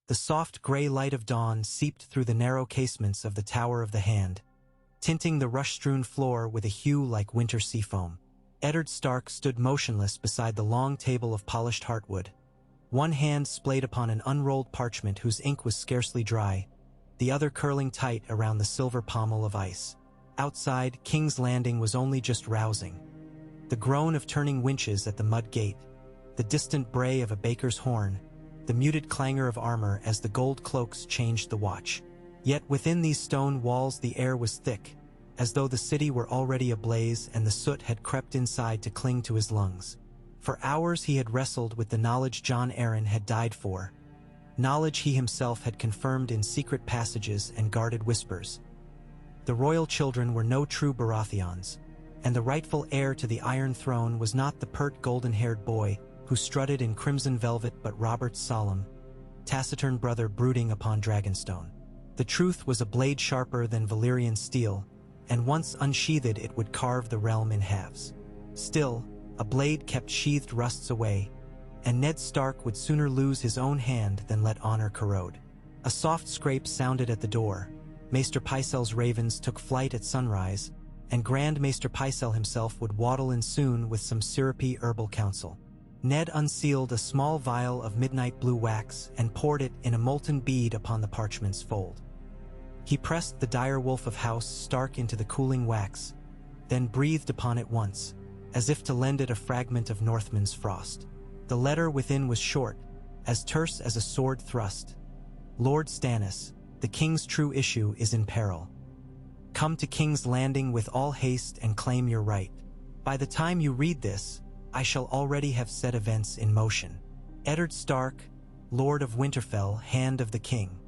The soft gray light of dawn seeped through the narrow casements of the Tower of the Hand, tinting the rush-strewn floor with a hue like winter seafoam. Eddard Stark stood motionless beside the long table of polished heartwood. One hand splayed upon an unrolled parchment whose ink was scarcely dry, the other curling tight around the silver pommel of ice. Outside, King's Landing was only just rousing. The groan of turning winches at the mud gate, the distant bray of a baker's horn, the muted clangor of armor as the gold cloaks changed the watch. Yet within these stone walls the air was thick, as though the city were already ablaze and the soot had crept inside to cling to his lungs. For hours he had wrestled with the knowledge Jon Arryn had died for, knowledge he himself had confirmed in secret passages and guarded whispers. The royal children were no true Baratheons, and the rightful heir to the Iron Throne was not the pert golden-haired boy who strutted in crimson velvet but Robert's solemn, taciturn brother brooding upon Dragonstone. The truth was a blade sharper than Valyrian steel, and once unsheathed it would carve the realm in halves. Still, a blade kept sheathed rusts away, and Ned Stark would sooner lose his own hand than let honor corrode. A soft scrape sounded at the door. Maester Pycelle's ravens took flight at sunrise, and Grand Maester Pycelle himself would waddle in soon with some syrupy herbal counsel. Ned unsealed a small vial of midnight blue wax and poured it in a molten bead upon the parchment's fold. He pressed the dire wolf of House Stark into the cooling wax, then breathed upon it once, as if to lend it a fragment of Northman's frost. The letter within was short, as terse as a sword thrust. Lord Stannis, the king's true issue is in peril. Come to King's Landing with all haste and claim your right. By the time you read this, I shall already have set events in motion. Eddard Stark, Lord of Winterfell, Hand of the King.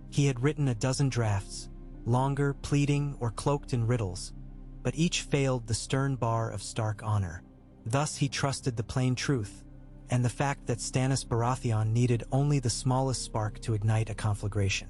He had written a dozen drafts, longer, pleading, or cloaked in riddles, but each failed the stern bar of Stark honor. Thus he trusted the plain truth, and the fact that Stannis Baratheon needed only the smallest spark to ignite a conflagration.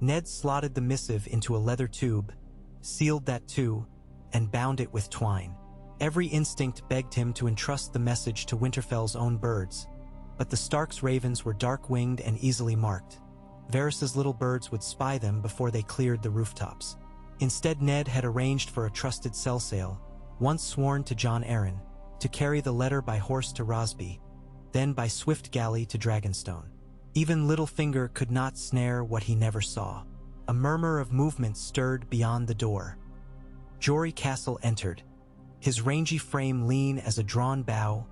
Ned slotted the missive into a leather tube, sealed that too, and bound it with twine. Every instinct begged him to entrust the message to Winterfell's own birds, but the Stark's ravens were dark-winged and easily marked. Varys's little birds would spy them before they cleared the rooftops. Instead, Ned had arranged for a trusted sell-sail, once sworn to Jon Arryn, to carry the letter by horse to Rosby, then by swift galley to Dragonstone. Even Littlefinger could not snare what he never saw. A murmur of movement stirred beyond the door. Jory Castle entered, his rangy frame lean as a drawn bow,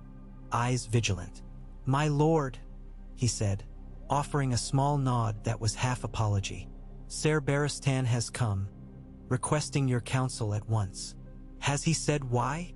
eyes vigilant. "My lord," he said, offering a small nod that was half apology. "Ser Barristan has come, requesting your counsel at once." "Has he said why?"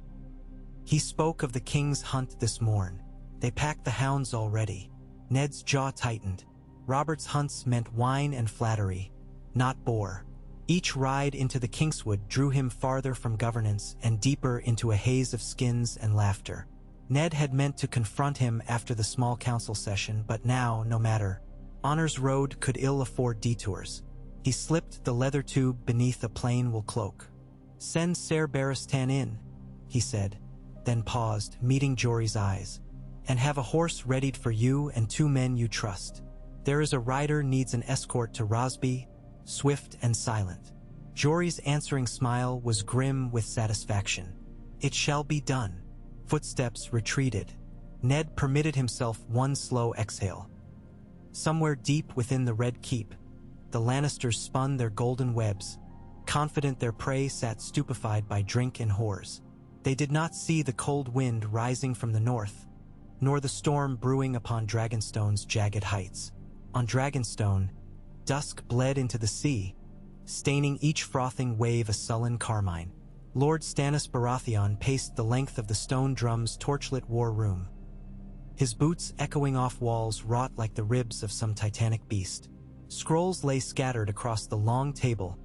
"He spoke of the king's hunt this morn. They packed the hounds already." Ned's jaw tightened. Robert's hunts meant wine and flattery, not boar. Each ride into the Kingswood drew him farther from governance and deeper into a haze of skins and laughter. Ned had meant to confront him after the small council session, but now, no matter. Honor's road could ill afford detours. He slipped the leather tube beneath a plain wool cloak. "Send Ser Barristan in," he said, then paused, meeting Jory's eyes. "And have a horse readied for you and 2 men you trust. There is a rider needs an escort to Rosby, swift and silent." Jory's answering smile was grim with satisfaction. "It shall be done." Footsteps retreated. Ned permitted himself one slow exhale. Somewhere deep within the Red Keep, the Lannisters spun their golden webs, confident their prey sat stupefied by drink and whores. They did not see the cold wind rising from the north, nor the storm brewing upon Dragonstone's jagged heights. On Dragonstone, dusk bled into the sea, staining each frothing wave a sullen carmine. Lord Stannis Baratheon paced the length of the stone drum's torchlit war room, his boots echoing off walls wrought like the ribs of some titanic beast. Scrolls lay scattered across the long table,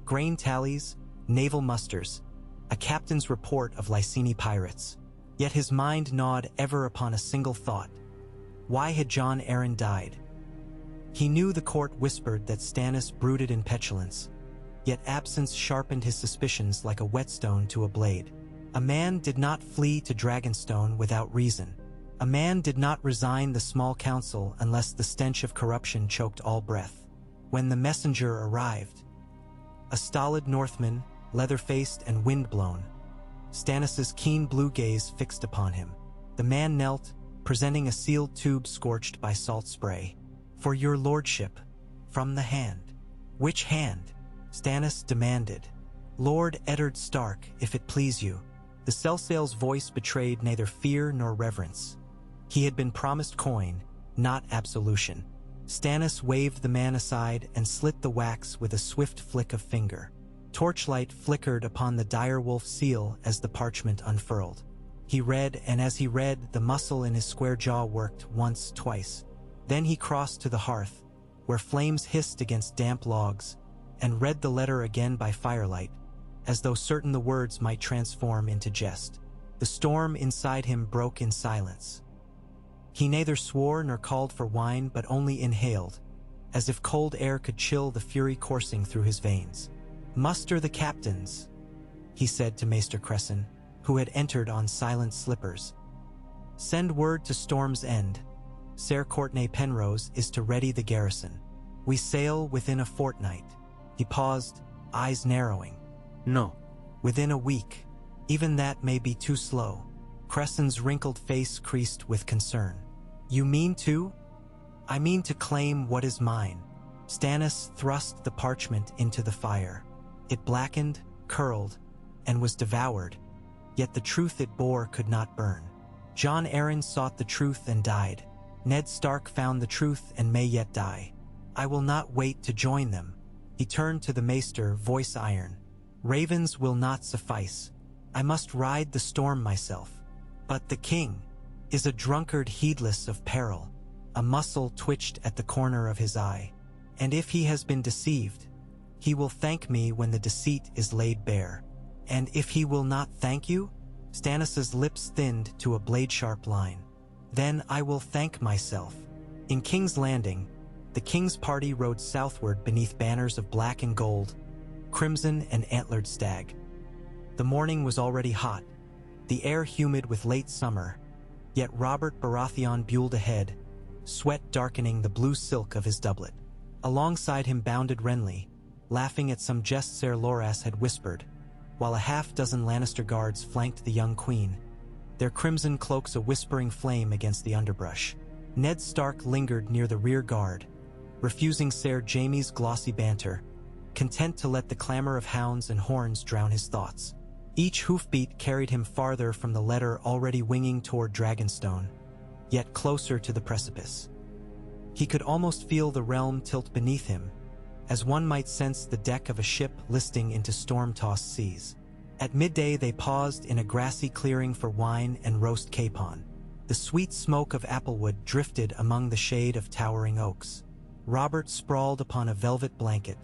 grain tallies, naval musters, a captain's report of Lyseni pirates. Yet his mind gnawed ever upon a single thought. Why had Jon Arryn died? He knew the court whispered that Stannis brooded in petulance, yet absence sharpened his suspicions like a whetstone to a blade. A man did not flee to Dragonstone without reason. A man did not resign the small council unless the stench of corruption choked all breath. When the messenger arrived, a stolid Northman, leather-faced and wind-blown, Stannis's keen blue gaze fixed upon him. The man knelt, presenting a sealed tube scorched by salt spray. "For your lordship, from the hand." "Which hand?" Stannis demanded. "Lord Eddard Stark, if it please you." The Selsale's voice betrayed neither fear nor reverence. He had been promised coin, not absolution. Stannis waved the man aside and slit the wax with a swift flick of finger. Torchlight flickered upon the direwolf seal as the parchment unfurled. He read, and as he read, the muscle in his square jaw worked once, twice. Then he crossed to the hearth, where flames hissed against damp logs, and read the letter again by firelight, as though certain the words might transform into jest. The storm inside him broke in silence. He neither swore nor called for wine, but only inhaled, as if cold air could chill the fury coursing through his veins. "Muster the captains," he said to Maester Cresson, who had entered on silent slippers. "Send word to Storm's End. Ser Courtenay Penrose is to ready the garrison. We sail within a fortnight." He paused, eyes narrowing. "No." "Within a week. Even that may be too slow." Cresson's wrinkled face creased with concern. "You mean to?" "I mean to claim what is mine." Stannis thrust the parchment into the fire. It blackened, curled, and was devoured, yet the truth it bore could not burn. Jon Arryn sought the truth and died. Ned Stark found the truth and may yet die. I will not wait to join them. He turned to the maester, voice iron. "Ravens will not suffice. I must ride the storm myself." "But the king is a drunkard heedless of peril." A muscle twitched at the corner of his eye. "And if he has been deceived, he will thank me when the deceit is laid bare." "And if he will not thank you?" Stannis's lips thinned to a blade-sharp line. "Then I will thank myself." In King's Landing, the king's party rode southward beneath banners of black and gold, crimson and antlered stag. The morning was already hot, the air humid with late summer, yet Robert Baratheon buelled ahead, sweat darkening the blue silk of his doublet. Alongside him bounded Renly, laughing at some jest Ser Loras had whispered, while a half-dozen Lannister guards flanked the young queen, their crimson cloaks a whispering flame against the underbrush. Ned Stark lingered near the rear guard, refusing Ser Jaime's glossy banter, content to let the clamor of hounds and horns drown his thoughts. Each hoofbeat carried him farther from the letter already winging toward Dragonstone, yet closer to the precipice. He could almost feel the realm tilt beneath him, as one might sense the deck of a ship listing into storm-tossed seas. At midday they paused in a grassy clearing for wine and roast capon. The sweet smoke of applewood drifted among the shade of towering oaks. Robert sprawled upon a velvet blanket,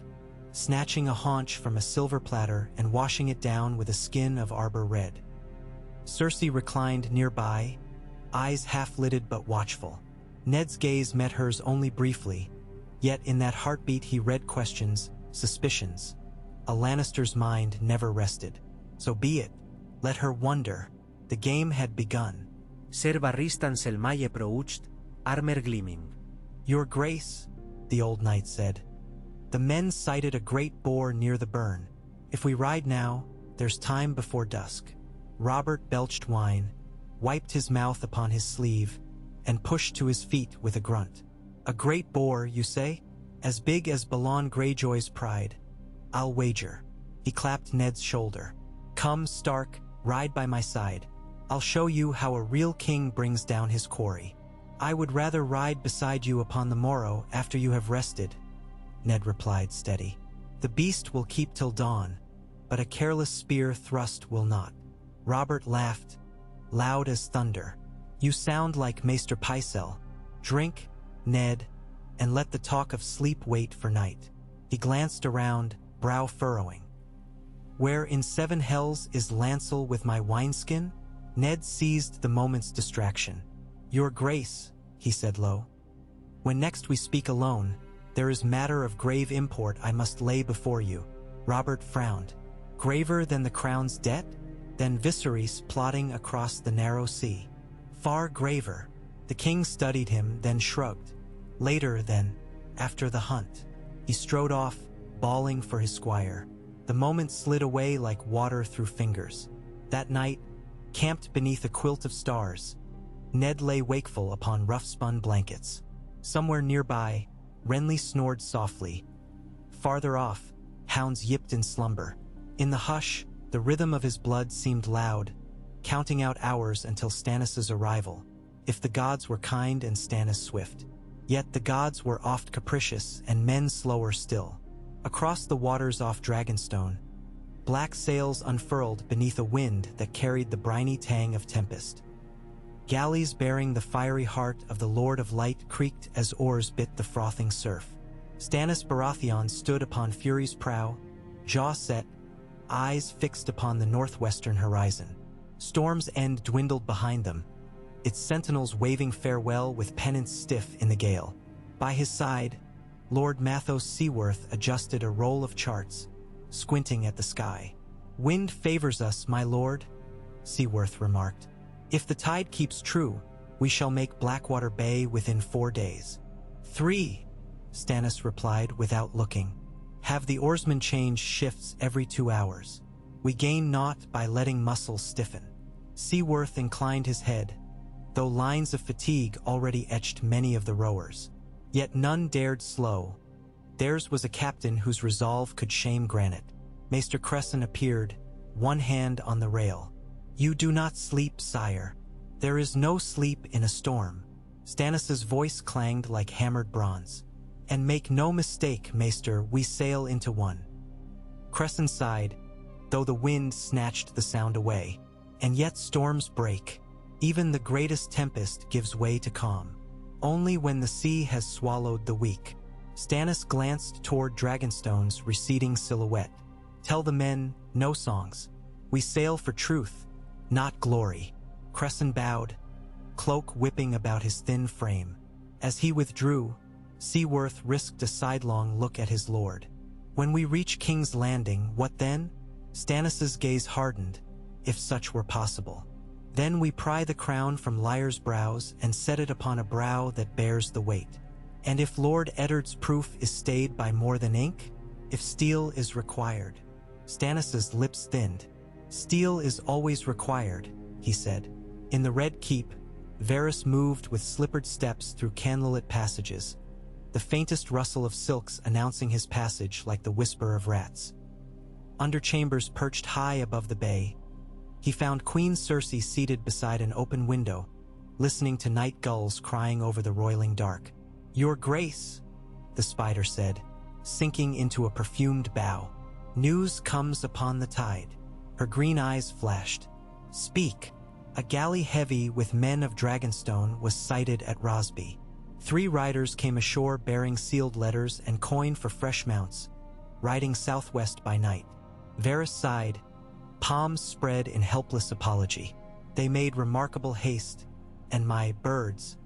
snatching a haunch from a silver platter and washing it down with a skin of arbor red. Cersei reclined nearby, eyes half-lidded but watchful. Ned's gaze met hers only briefly, yet in that heartbeat he read questions, suspicions. A Lannister's mind never rested. So be it. Let her wonder. The game had begun. "Ser barristan selmaye proucht, armer gleaming." "Your Grace," the old knight said. "The men sighted a great boar near the burn. If we ride now, there's time before dusk." Robert belched wine, wiped his mouth upon his sleeve, and pushed to his feet with a grunt. "A great boar, you say? As big as Balon Greyjoy's pride? I'll wager." He clapped Ned's shoulder. "Come, Stark, ride by my side. I'll show you how a real king brings down his quarry." "I would rather ride beside you upon the morrow after you have rested," Ned replied steady. "The beast will keep till dawn, but a careless spear thrust will not." Robert laughed, loud as thunder. "You sound like Maester Pycelle. Drink, Ned, and let the talk of sleep wait for night." He glanced around, brow furrowing. "Where in 7 hells is Lancel with my wineskin?" Ned seized the moment's distraction. "Your Grace," he said low, "when next we speak alone, there is matter of grave import I must lay before you." Robert frowned. "Graver than the crown's debt? Than Viserys plotting across the narrow sea?" Far graver. The king studied him, then shrugged. Later, then, after the hunt, he strode off, bawling for his squire. The moments slid away like water through fingers. That night, camped beneath a quilt of stars, Ned lay wakeful upon rough-spun blankets. Somewhere nearby, Renly snored softly. Farther off, hounds yipped in slumber. In the hush, the rhythm of his blood seemed loud, counting out hours until Stannis' arrival. If the gods were kind and Stannis swift. Yet the gods were oft capricious and men slower still. Across the waters off Dragonstone, black sails unfurled beneath a wind that carried the briny tang of tempest. Galleys bearing the fiery heart of the Lord of Light creaked as oars bit the frothing surf. Stannis Baratheon stood upon Fury's prow, jaw set, eyes fixed upon the northwestern horizon. Storm's End dwindled behind them, its sentinels waving farewell with pennants stiff in the gale. By his side, Lord Mathos Seaworth adjusted a roll of charts, squinting at the sky. "Wind favors us, my lord," Seaworth remarked. "If the tide keeps true, we shall make Blackwater Bay within 4 days." 3, Stannis replied without looking. "Have the oarsmen change shifts every 2 hours. We gain naught by letting muscles stiffen." Seaworth inclined his head, though lines of fatigue already etched many of the rowers. Yet none dared slow. Theirs was a captain whose resolve could shame granite. Maester Cresson appeared, one hand on the rail. "You do not sleep, sire. There is no sleep in a storm." Stannis' voice clanged like hammered bronze. "And make no mistake, Maester, we sail into one." Cresson sighed, though the wind snatched the sound away. And yet storms break. Even the greatest tempest gives way to calm. Only when the sea has swallowed the weak. Stannis glanced toward Dragonstone's receding silhouette. "Tell the men, no songs. We sail for truth, not glory." Cresson bowed, cloak whipping about his thin frame. As he withdrew, Seaworth risked a sidelong look at his lord. "When we reach King's Landing, what then?" Stannis' gaze hardened, if such were possible. "Then we pry the crown from Lyre's brows and set it upon a brow that bears the weight. And if Lord Eddard's proof is stayed by more than ink, if steel is required." Stannis' lips thinned. "Steel is always required," he said. In the Red Keep, Varys moved with slippered steps through candlelit passages, the faintest rustle of silks announcing his passage like the whisper of rats. Underchambers perched high above the bay. He found Queen Cersei seated beside an open window, listening to night gulls crying over the roiling dark. "Your Grace," the spider said, sinking into a perfumed bow. "News comes upon the tide." Her green eyes flashed. "Speak." A galley heavy with men of Dragonstone was sighted at Rosby. 3 riders came ashore bearing sealed letters and coin for fresh mounts, riding southwest by night. Varys sighed, palms spread in helpless apology. They made remarkable haste, and my birds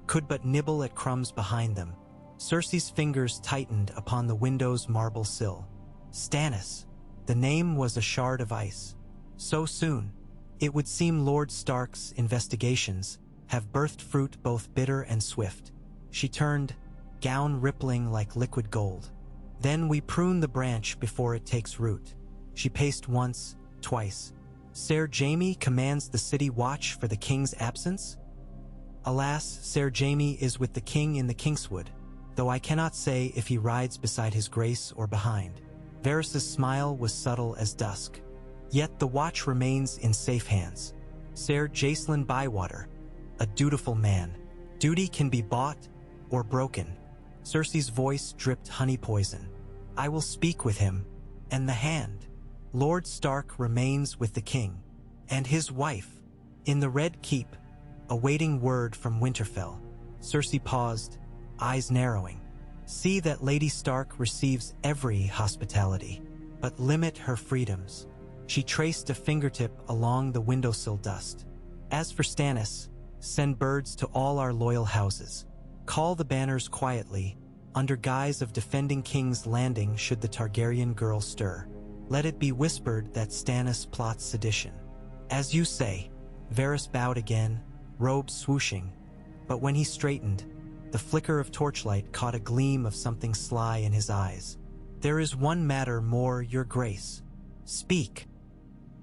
could but nibble at crumbs behind them. Cersei's fingers tightened upon the window's marble sill. Stannis. The name was a shard of ice. So soon. It would seem Lord Stark's investigations have birthed fruit both bitter and swift. She turned, gown rippling like liquid gold. "Then we prune the branch before it takes root." She paced once, twice. "Ser Jaime commands the city watch for the king's absence?" "Alas, Ser Jaime is with the king in the Kingswood, though I cannot say if he rides beside his grace or behind." Varys' smile was subtle as dusk. "Yet the watch remains in safe hands. Ser Jacelyn Bywater, a dutiful man. Duty can be bought or broken." Cersei's voice dripped honey poison. "I will speak with him, and the hand. Lord Stark remains with the king, and his wife, in the Red Keep, awaiting word from Winterfell." Cersei paused, eyes narrowing. "See that Lady Stark receives every hospitality, but limit her freedoms." She traced a fingertip along the windowsill dust. "As for Stannis, send birds to all our loyal houses. Call the banners quietly, under guise of defending King's Landing should the Targaryen girl stir. Let it be whispered that Stannis plots sedition." "As you say." Varys bowed again, robe swooshing, but when he straightened, the flicker of torchlight caught a gleam of something sly in his eyes. "There is one matter more, your grace. Speak."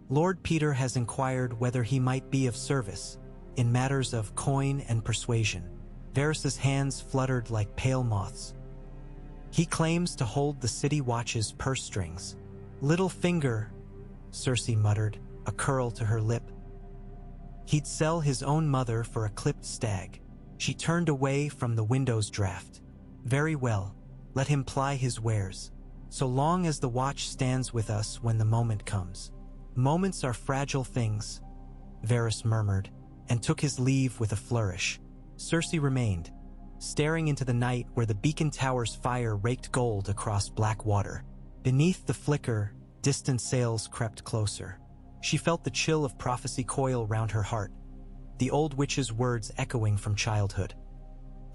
Lord Peter has inquired whether he might be of service in matters of coin and persuasion. Varys's hands fluttered like pale moths. "He claims to hold the city watch's purse strings." "Little finger," Cersei muttered, a curl to her lip. "He'd sell his own mother for a clipped stag." She turned away from the window's draught. "Very well, let him ply his wares, so long as the watch stands with us when the moment comes." "Moments are fragile things," Varys murmured, and took his leave with a flourish. Cersei remained, staring into the night where the beacon tower's fire raked gold across black water. Beneath the flicker, distant sails crept closer. She felt the chill of prophecy coil round her heart, the old witch's words echoing from childhood.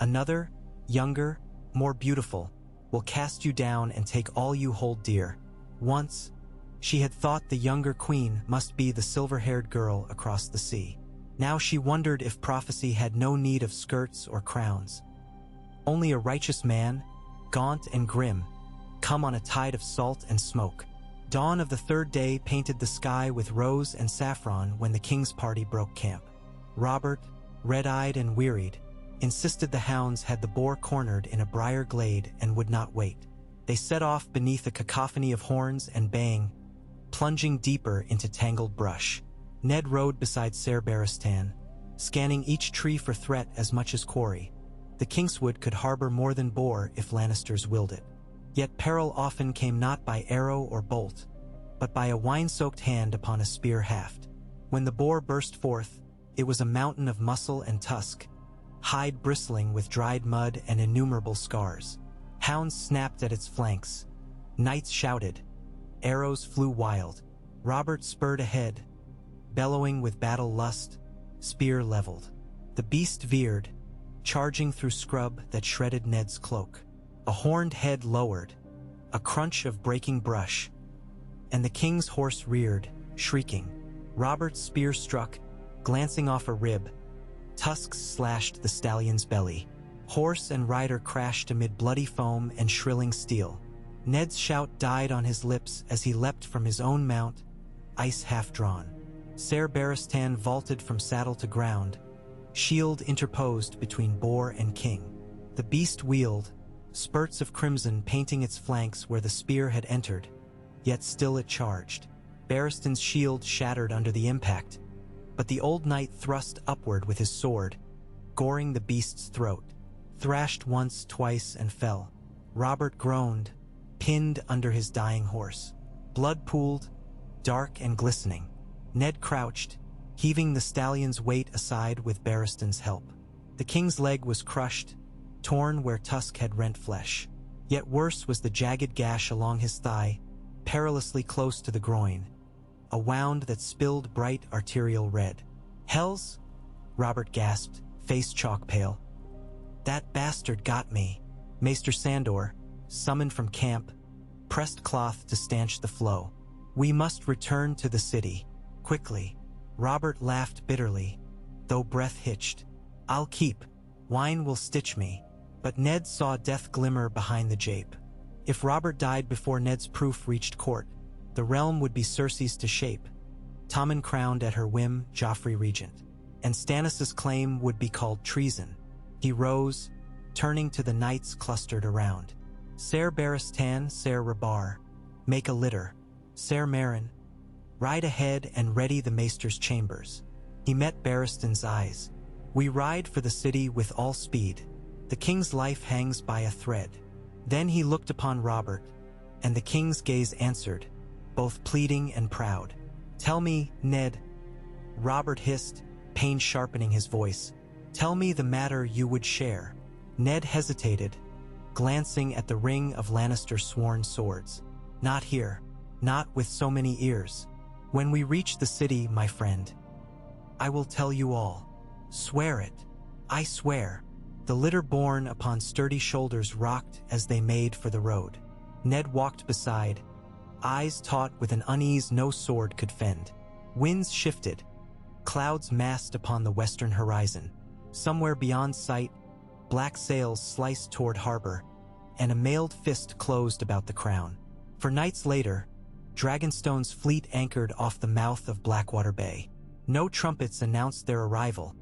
"Another, younger, more beautiful, will cast you down and take all you hold dear." Once, she had thought the younger queen must be the silver-haired girl across the sea. Now she wondered if prophecy had no need of skirts or crowns. Only a righteous man, gaunt and grim, come on a tide of salt and smoke. Dawn of the third day painted the sky with rose and saffron when the king's party broke camp. Robert, red-eyed and wearied, insisted the hounds had the boar cornered in a briar glade and would not wait. They set off beneath a cacophony of horns and baying, plunging deeper into tangled brush. Ned rode beside Ser Barristan, scanning each tree for threat as much as quarry. The Kingswood could harbor more than boar if Lannisters willed it. Yet peril often came not by arrow or bolt, but by a wine-soaked hand upon a spear haft. When the boar burst forth, it was a mountain of muscle and tusk, hide bristling with dried mud and innumerable scars. Hounds snapped at its flanks. Knights shouted. Arrows flew wild. Robert spurred ahead, bellowing with battle lust, spear leveled. The beast veered, charging through scrub that shredded Ned's cloak. A horned head lowered, a crunch of breaking brush, and the king's horse reared, shrieking. Robert's spear struck, glancing off a rib. Tusks slashed the stallion's belly. Horse and rider crashed amid bloody foam and shrilling steel. Ned's shout died on his lips as he leapt from his own mount, ice half-drawn. Ser Barristan vaulted from saddle to ground, shield interposed between boar and king. The beast wheeled, spurts of crimson painting its flanks where the spear had entered, yet still it charged. Barristan's shield shattered under the impact, but the old knight thrust upward with his sword, goring the beast's throat. Thrashed once, twice, and fell. Robert groaned, pinned under his dying horse. Blood pooled, dark and glistening. Ned crouched, heaving the stallion's weight aside with Barristan's help. The king's leg was crushed, torn where tusk had rent flesh. Yet worse was the jagged gash along his thigh, perilously close to the groin, a wound that spilled bright arterial red. "Hells?" Robert gasped, face chalk pale. "That bastard got me." Maester Sandor, summoned from camp, pressed cloth to stanch the flow. "We must return to the city. Quickly." Robert laughed bitterly, though breath hitched. "I'll keep. Wine will stitch me." But Ned saw death glimmer behind the jape. If Robert died before Ned's proof reached court, the realm would be Cersei's to shape. Tommen crowned at her whim Joffrey regent, and Stannis' claim would be called treason. He rose, turning to the knights clustered around. "Ser Barristan, Ser Rabar, make a litter. Ser Meryn, ride ahead and ready the maester's chambers." He met Barristan's eyes. "We ride for the city with all speed. The king's life hangs by a thread." Then he looked upon Robert, and the king's gaze answered, both pleading and proud. "Tell me, Ned," Robert hissed, pain sharpening his voice. "Tell me the matter you would share." Ned hesitated, glancing at the ring of Lannister's sworn swords. "Not here. Not with so many ears. When we reach the city, my friend, I will tell you all. Swear it." "I swear." The litter borne upon sturdy shoulders rocked as they made for the road. Ned walked beside, eyes taut with an unease no sword could fend. Winds shifted, Clouds massed upon the western horizon. Somewhere beyond sight, black sails sliced toward harbor, and a mailed fist closed about the crown. For nights later, Dragonstone's fleet anchored off the mouth of Blackwater Bay. No trumpets announced their arrival.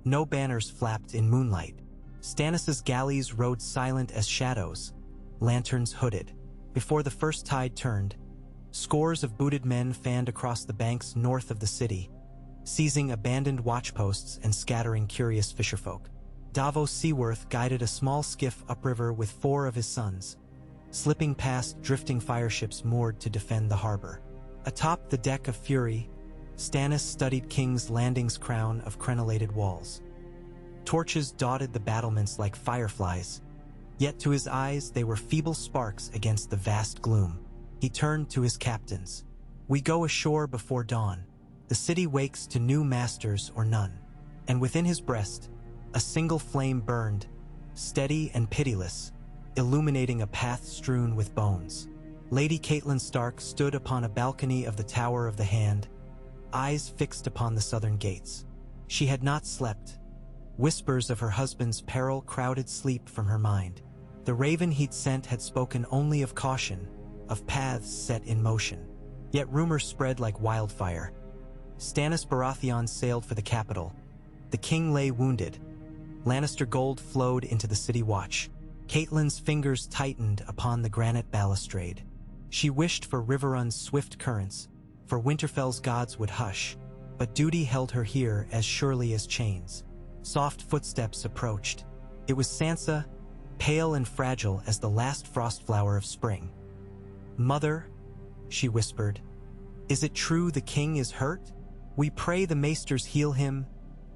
No banners flapped in moonlight. Stannis' galleys rode silent as shadows, lanterns hooded. Before the first tide turned, scores of booted men fanned across the banks north of the city, seizing abandoned watchposts and scattering curious fisherfolk. Davos Seaworth guided a small skiff upriver with 4 of his sons, slipping past drifting fireships moored to defend the harbor. Atop the deck of Fury, Stannis studied King's Landing's crown of crenellated walls. Torches dotted the battlements like fireflies, yet to his eyes they were feeble sparks against the vast gloom. He turned to his captains. "We go ashore before dawn. The city wakes to new masters or none." And within his breast, a single flame burned, steady and pitiless, illuminating a path strewn with bones. Lady Catelyn Stark stood upon a balcony of the Tower of the Hand, eyes fixed upon the southern gates. She had not slept. Whispers of her husband's peril crowded sleep from her mind. The raven he'd sent had spoken only of caution, of paths set in motion. Yet rumors spread like wildfire. Stannis Baratheon sailed for the capital. The king lay wounded. Lannister gold flowed into the city watch. Catelyn's fingers tightened upon the granite balustrade. She wished for Riverrun's swift currents, for Winterfell's gods would hush, but duty held her here as surely as chains. Soft footsteps approached. It was Sansa, pale and fragile as the last frost flower of spring. "Mother," she whispered, "is it true the king is hurt?" "We pray the maesters heal him,"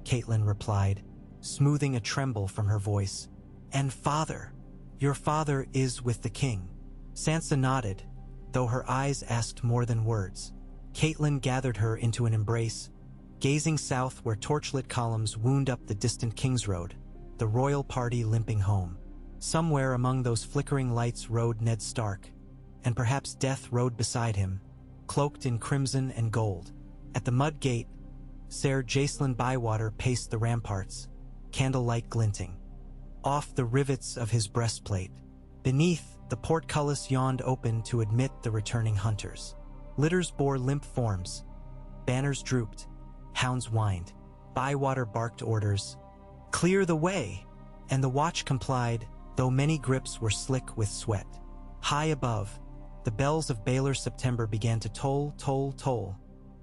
Catelyn replied, smoothing a tremble from her voice. "And father, your father is with the king." Sansa nodded, though her eyes asked more than words. Catelyn gathered her into an embrace, gazing south where torchlit columns wound up the distant King's Road, the royal party limping home. Somewhere among those flickering lights rode Ned Stark, and perhaps death rode beside him, cloaked in crimson and gold. At the mud gate, Ser Jacelyn Bywater paced the ramparts, candlelight glinting. Off the rivets of his breastplate, beneath, the portcullis yawned open to admit the returning hunters. Litters bore limp forms, banners drooped, hounds whined. Bywater barked orders, "Clear the way!" and the watch complied, though many grips were slick with sweat. High above, the bells of Baelor September began to toll, toll, toll,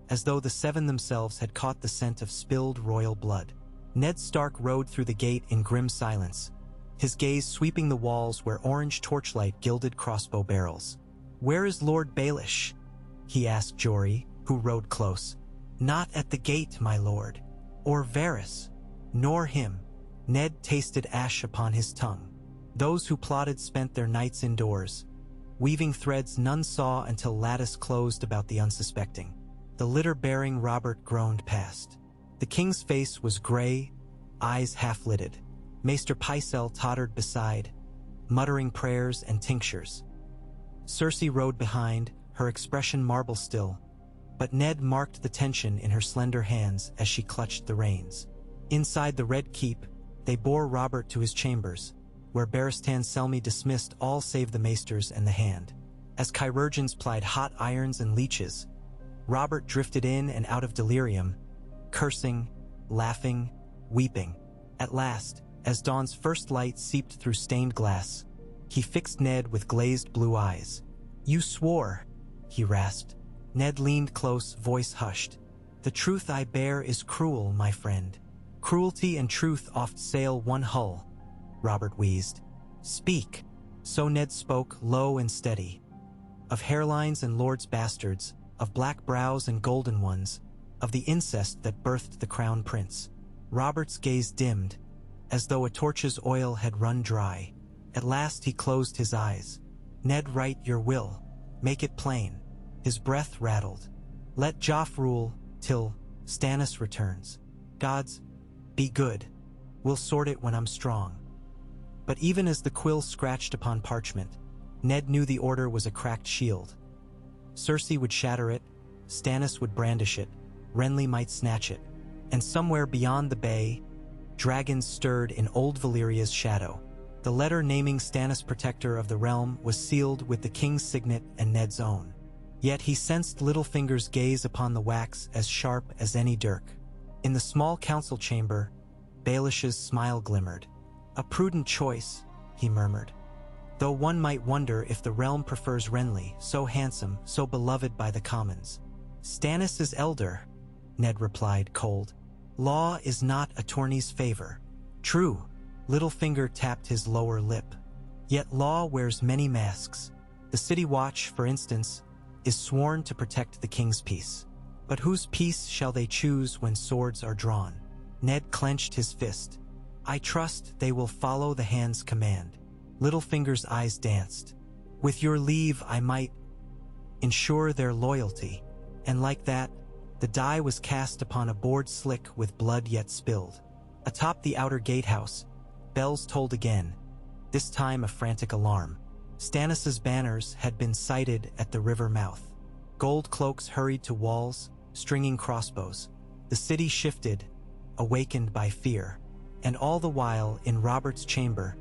as though the seven themselves had caught the scent of spilled royal blood. Ned Stark rode through the gate in grim silence, his gaze sweeping the walls where orange torchlight gilded crossbow barrels. "Where is Lord Baelish?" he asked Jory, who rode close. "Not at the gate, my lord. Or Varys. Nor him." Ned tasted ash upon his tongue. Those who plotted spent their nights indoors, weaving threads none saw until lattice closed about the unsuspecting. The litter-bearing Robert groaned past. The king's face was gray, eyes half-lidded. Maester Pycelle tottered beside, muttering prayers and tinctures. Cersei rode behind, her expression marble still, but Ned marked the tension in her slender hands as she clutched the reins. Inside the Red Keep, they bore Robert to his chambers, where Barristan Selmy dismissed all save the maesters and the hand. As chirurgeons plied hot irons and leeches, Robert drifted in and out of delirium, cursing, laughing, weeping. At last, as dawn's first light seeped through stained glass, he fixed Ned with glazed blue eyes. "You swore," he rasped. Ned leaned close, voice hushed. "The truth I bear is cruel, my friend. Cruelty and truth oft sail one hull," Robert wheezed. "Speak." So Ned spoke, low and steady. Of hairlines and lords' bastards, of black brows and golden ones, of the incest that birthed the crown prince. Robert's gaze dimmed, as though a torch's oil had run dry. At last he closed his eyes. "Ned, write your will. Make it plain." His breath rattled. "Let Joff rule till Stannis returns. Gods, be good. We'll sort it when I'm strong." But even as the quill scratched upon parchment, Ned knew the order was a cracked shield. Cersei would shatter it, Stannis would brandish it, Renly might snatch it. And somewhere beyond the bay, dragons stirred in old Valyria's shadow. The letter naming Stannis protector of the realm was sealed with the king's signet and Ned's own. Yet he sensed Littlefinger's gaze upon the wax as sharp as any dirk. In the small council chamber, Baelish's smile glimmered. "A prudent choice," he murmured. "Though one might wonder if the realm prefers Renly, so handsome, so beloved by the commons." "Stannis is elder," Ned replied, cold. "Law is not a tourney's favor." "True," Littlefinger tapped his lower lip. "Yet law wears many masks. The City Watch, for instance, is sworn to protect the king's peace. But whose peace shall they choose when swords are drawn?" Ned clenched his fist. "I trust they will follow the hand's command." Littlefinger's eyes danced. "With your leave, I might ensure their loyalty." And like that, the die was cast upon a board slick with blood yet spilled. Atop the outer gatehouse, bells tolled again, this time a frantic alarm. Stannis's banners had been sighted at the river mouth. Gold cloaks hurried to walls, stringing crossbows. The city shifted, awakened by fear. And all the while, in Robert's chamber,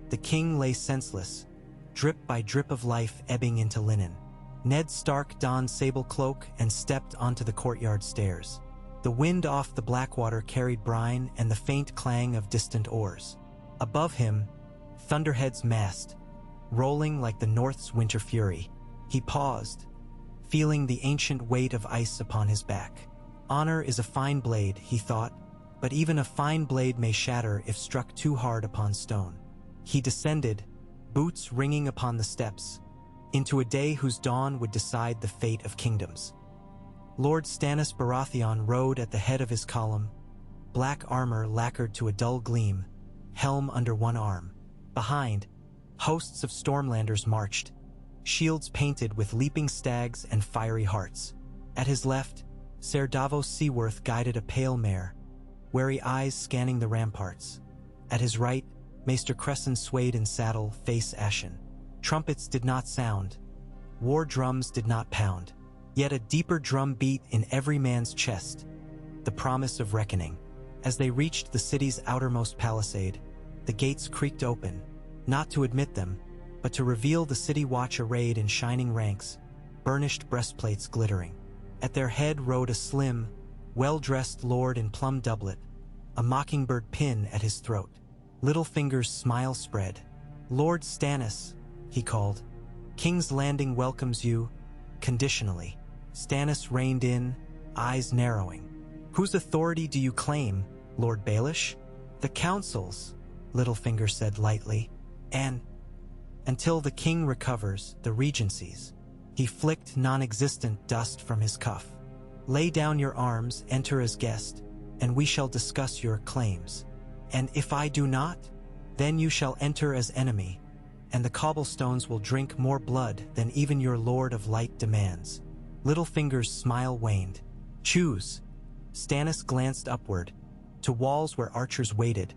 the king lay senseless, drip by drip of life ebbing into linen. Ned Stark donned sable cloak and stepped onto the courtyard stairs. The wind off the Blackwater carried brine and the faint clang of distant oars. Above him, Thunderhead's mast, rolling like the North's winter fury. He paused, feeling the ancient weight of ice upon his back. Honor is a fine blade, he thought, but even a fine blade may shatter if struck too hard upon stone. He descended, boots ringing upon the steps, into a day whose dawn would decide the fate of kingdoms. Lord Stannis Baratheon rode at the head of his column, black armor lacquered to a dull gleam, helm under one arm. Behind, hosts of Stormlanders marched, shields painted with leaping stags and fiery hearts. At his left, Ser Davos Seaworth guided a pale mare, wary eyes scanning the ramparts. At his right, Maester Cresson swayed in saddle, face ashen. Trumpets did not sound, war drums did not pound, yet a deeper drum beat in every man's chest, the promise of reckoning. As they reached the city's outermost palisade, the gates creaked open, not to admit them, but to reveal the City Watch arrayed in shining ranks, burnished breastplates glittering. At their head rode a slim, well-dressed lord in plum doublet, a mockingbird pin at his throat. Littlefinger's smile spread. "Lord Stannis," he called. "King's Landing welcomes you, conditionally." Stannis reined in, eyes narrowing. "Whose authority do you claim, Lord Baelish?" "The Council's," Littlefinger said lightly. "And until the king recovers, the Regency's." He flicked non-existent dust from his cuff. "Lay down your arms, enter as guest, and we shall discuss your claims. And if I do not, then you shall enter as enemy, and the cobblestones will drink more blood than even your Lord of Light demands." Littlefinger's smile waned. "Choose." Stannis glanced upward, to walls where archers waited,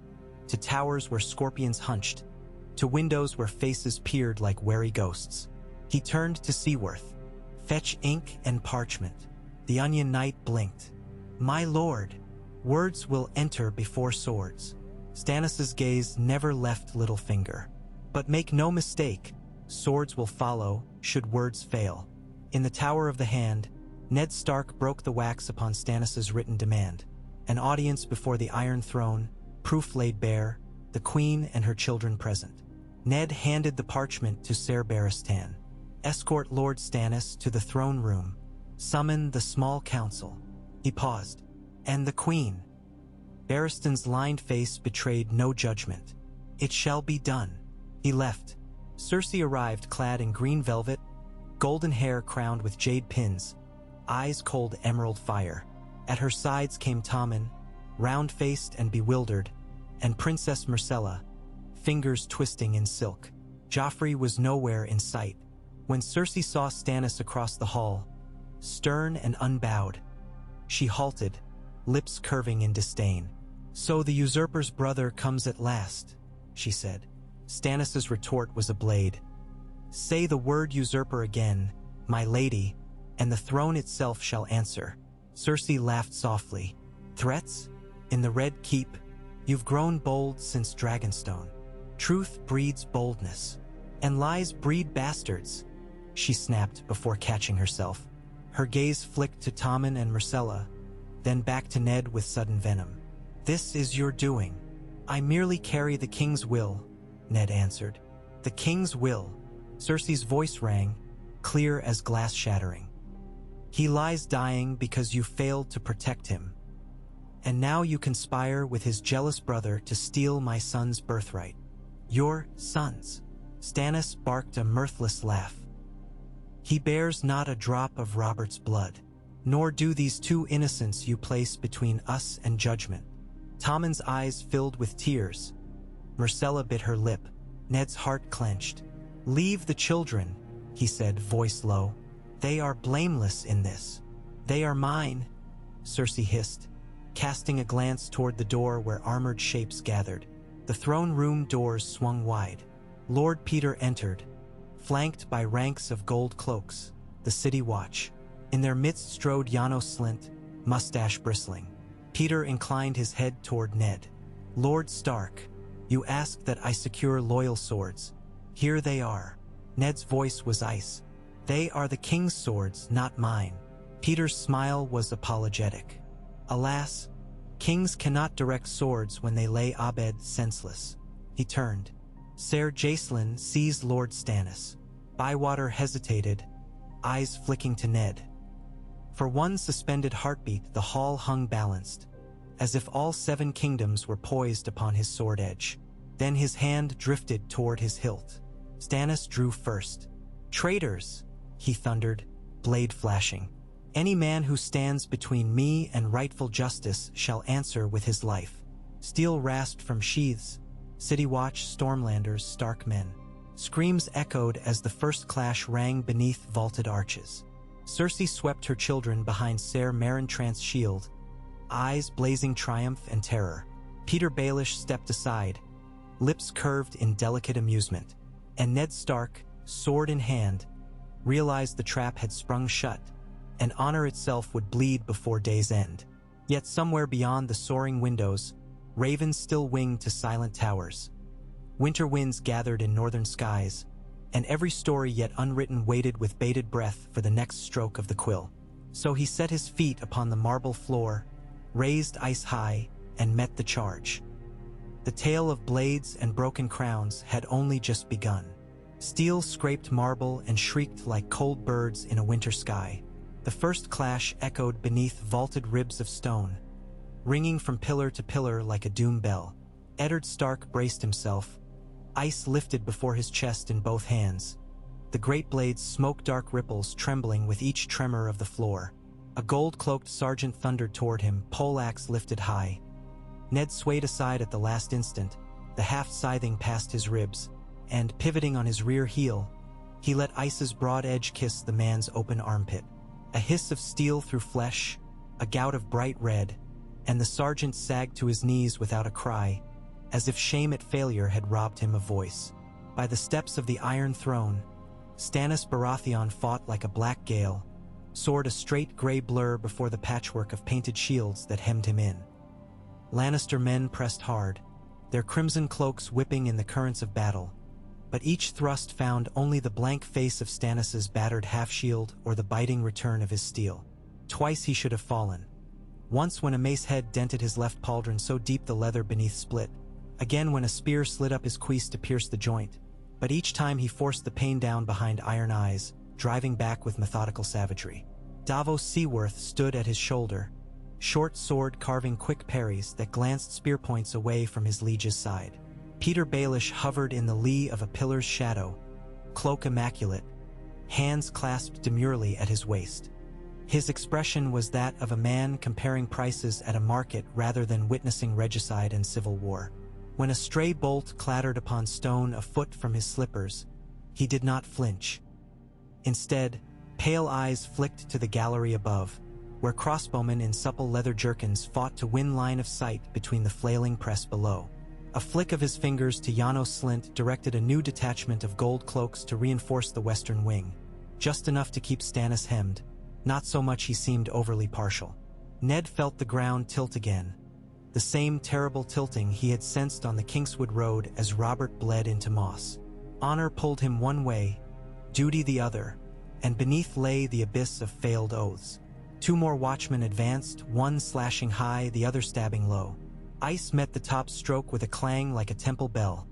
to towers where scorpions hunched, to windows where faces peered like wary ghosts. He turned to Seaworth. "Fetch ink and parchment." The Onion Knight blinked. "My lord, words will enter before swords." Stannis's gaze never left Littlefinger. "But make no mistake, swords will follow, should words fail." In the Tower of the Hand, Ned Stark broke the wax upon Stannis's written demand. An audience before the Iron Throne, proof laid bare, the Queen and her children present. Ned handed the parchment to Ser Barristan. "Escort Lord Stannis to the throne room. Summon the small council." He paused. "And the Queen?" Barristan's lined face betrayed no judgment. "It shall be done." He left. Cersei arrived clad in green velvet, golden hair crowned with jade pins, eyes cold emerald fire. At her sides came Tommen, round-faced and bewildered, and Princess Myrcella, fingers twisting in silk. Joffrey was nowhere in sight. When Cersei saw Stannis across the hall, stern and unbowed, she halted, lips curving in disdain. "So the usurper's brother comes at last," she said. Stannis's retort was a blade. "Say the word usurper again, my lady, and the throne itself shall answer." Cersei laughed softly. Threats? In the Red Keep, you've grown bold since Dragonstone. Truth breeds boldness, and lies breed bastards, she snapped before catching herself. Her gaze flicked to Tommen and Myrcella, then back to Ned with sudden venom. This is your doing. I merely carry the king's will, Ned answered. The king's will. Cersei's voice rang, clear as glass shattering. He lies dying because you failed to protect him. And now you conspire with his jealous brother to steal my son's birthright. Your son's. Stannis barked a mirthless laugh. He bears not a drop of Robert's blood, nor do these two innocents you place between us and judgment. Tommen's eyes filled with tears. Myrcella bit her lip. Ned's heart clenched. Leave the children, he said, voice low. They are blameless in this. They are mine, Cersei hissed, casting a glance toward the door where armored shapes gathered. The throne room doors swung wide. Lord Peter entered, flanked by ranks of gold cloaks, the city watch. In their midst strode Janos Slynt, mustache bristling. Peter inclined his head toward Ned. Lord Stark, you asked that I secure loyal swords. Here they are. Ned's voice was ice. They are the king's swords, not mine. Peter's smile was apologetic. Alas, kings cannot direct swords when they lay Abed senseless. He turned. Ser Jacelyn seized Lord Stannis. Bywater hesitated, eyes flicking to Ned. For one suspended heartbeat, the hall hung balanced, as if all 7 kingdoms were poised upon his sword edge. Then his hand drifted toward his hilt. Stannis drew first. Traitors, he thundered, blade flashing. Any man who stands between me and rightful justice shall answer with his life. Steel rasped from sheaths. City Watch, Stormlanders, Stark men. Screams echoed as the first clash rang beneath vaulted arches. Cersei swept her children behind Ser Marentrant's shield, eyes blazing triumph and terror. Peter Baelish stepped aside, lips curved in delicate amusement, and Ned Stark, sword in hand, realized the trap had sprung shut, and honor itself would bleed before day's end. Yet somewhere beyond the soaring windows, ravens still winged to silent towers. Winter winds gathered in northern skies, and every story yet unwritten waited with bated breath for the next stroke of the quill. So he set his feet upon the marble floor, raised ice high, and met the charge. The tale of blades and broken crowns had only just begun. Steel scraped marble and shrieked like cold birds in a winter sky. The first clash echoed beneath vaulted ribs of stone, ringing from pillar to pillar like a doom bell. Eddard Stark braced himself, ice lifted before his chest in both hands. The great blades smoke-dark ripples trembling with each tremor of the floor. A gold-cloaked sergeant thundered toward him, poleaxe lifted high. Ned swayed aside at the last instant, the haft scything past his ribs, and, pivoting on his rear heel, he let ice's broad edge kiss the man's open armpit. A hiss of steel through flesh, a gout of bright red, and the sergeant sagged to his knees without a cry, as if shame at failure had robbed him of voice. By the steps of the Iron Throne, Stannis Baratheon fought like a black gale, soared a straight gray blur before the patchwork of painted shields that hemmed him in. Lannister men pressed hard, their crimson cloaks whipping in the currents of battle, but each thrust found only the blank face of Stannis's battered half-shield or the biting return of his steel. Twice he should have fallen. Once when a mace head dented his left pauldron so deep the leather beneath split. Again when a spear slid up his cuisse to pierce the joint. But each time he forced the pain down behind iron eyes, driving back with methodical savagery. Davos Seaworth stood at his shoulder, short sword carving quick parries that glanced spear points away from his liege's side. Peter Baelish hovered in the lee of a pillar's shadow, cloak immaculate, hands clasped demurely at his waist. His expression was that of a man comparing prices at a market rather than witnessing regicide and civil war. When a stray bolt clattered upon stone a foot from his slippers, he did not flinch. Instead, pale eyes flicked to the gallery above, where crossbowmen in supple leather jerkins fought to win line of sight between the flailing press below. A flick of his fingers to Janos Slynt directed a new detachment of gold cloaks to reinforce the western wing, just enough to keep Stannis hemmed, not so much he seemed overly partial. Ned felt the ground tilt again, the same terrible tilting he had sensed on the Kingswood Road as Robert bled into moss. Honor pulled him one way, duty the other, and beneath lay the abyss of failed oaths. Two more watchmen advanced, one slashing high, the other stabbing low. Ice met the top stroke with a clang like a temple bell.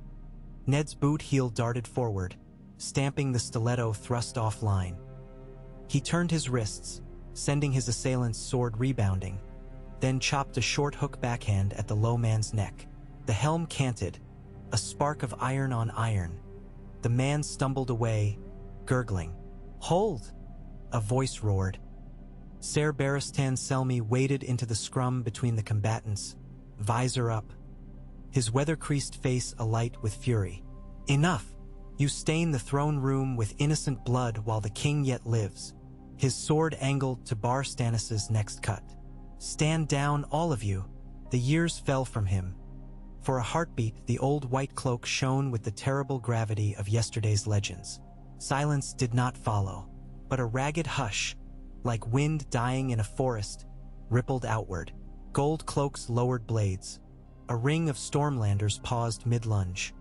Ned's boot heel darted forward, stamping the stiletto thrust offline. He turned his wrists, sending his assailant's sword rebounding, then chopped a short hook backhand at the low man's neck. The helm canted, a spark of iron on iron. The man stumbled away, gurgling. "Hold!" a voice roared. Ser Barristan Selmy waded into the scrum between the combatants, visor up, his weather-creased face alight with fury. "Enough! You stain the throne room with innocent blood while the king yet lives." His sword angled to bar Stannis's next cut. "Stand down, all of you." The years fell from him. For a heartbeat, the old white cloak shone with the terrible gravity of yesterday's legends. Silence did not follow, but a ragged hush, like wind dying in a forest, rippled outward. Gold cloaks lowered blades. A ring of Stormlanders paused mid-lunge.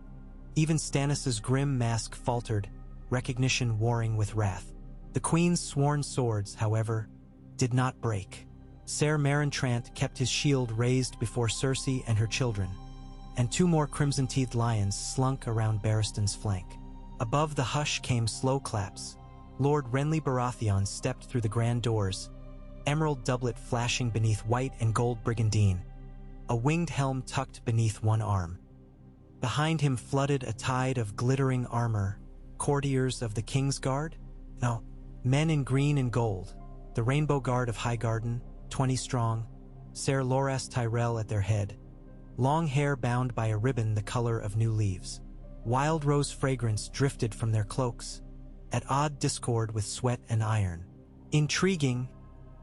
Even Stannis's grim mask faltered, recognition warring with wrath. The Queen's sworn swords, however, did not break. Ser Marentrant kept his shield raised before Cersei and her children, and two more crimson-teethed lions slunk around Barristan's flank. Above the hush came slow claps. Lord Renly Baratheon stepped through the grand doors, emerald doublet flashing beneath white and gold brigandine, a winged helm tucked beneath one arm. Behind him flooded a tide of glittering armor, courtiers of the King's Guard? No, men in green and gold, the Rainbow Guard of Highgarden, 20 strong, Ser Loras Tyrell at their head, long hair bound by a ribbon the color of new leaves. Wild rose fragrance drifted from their cloaks, at odd discord with sweat and iron. "Intriguing,"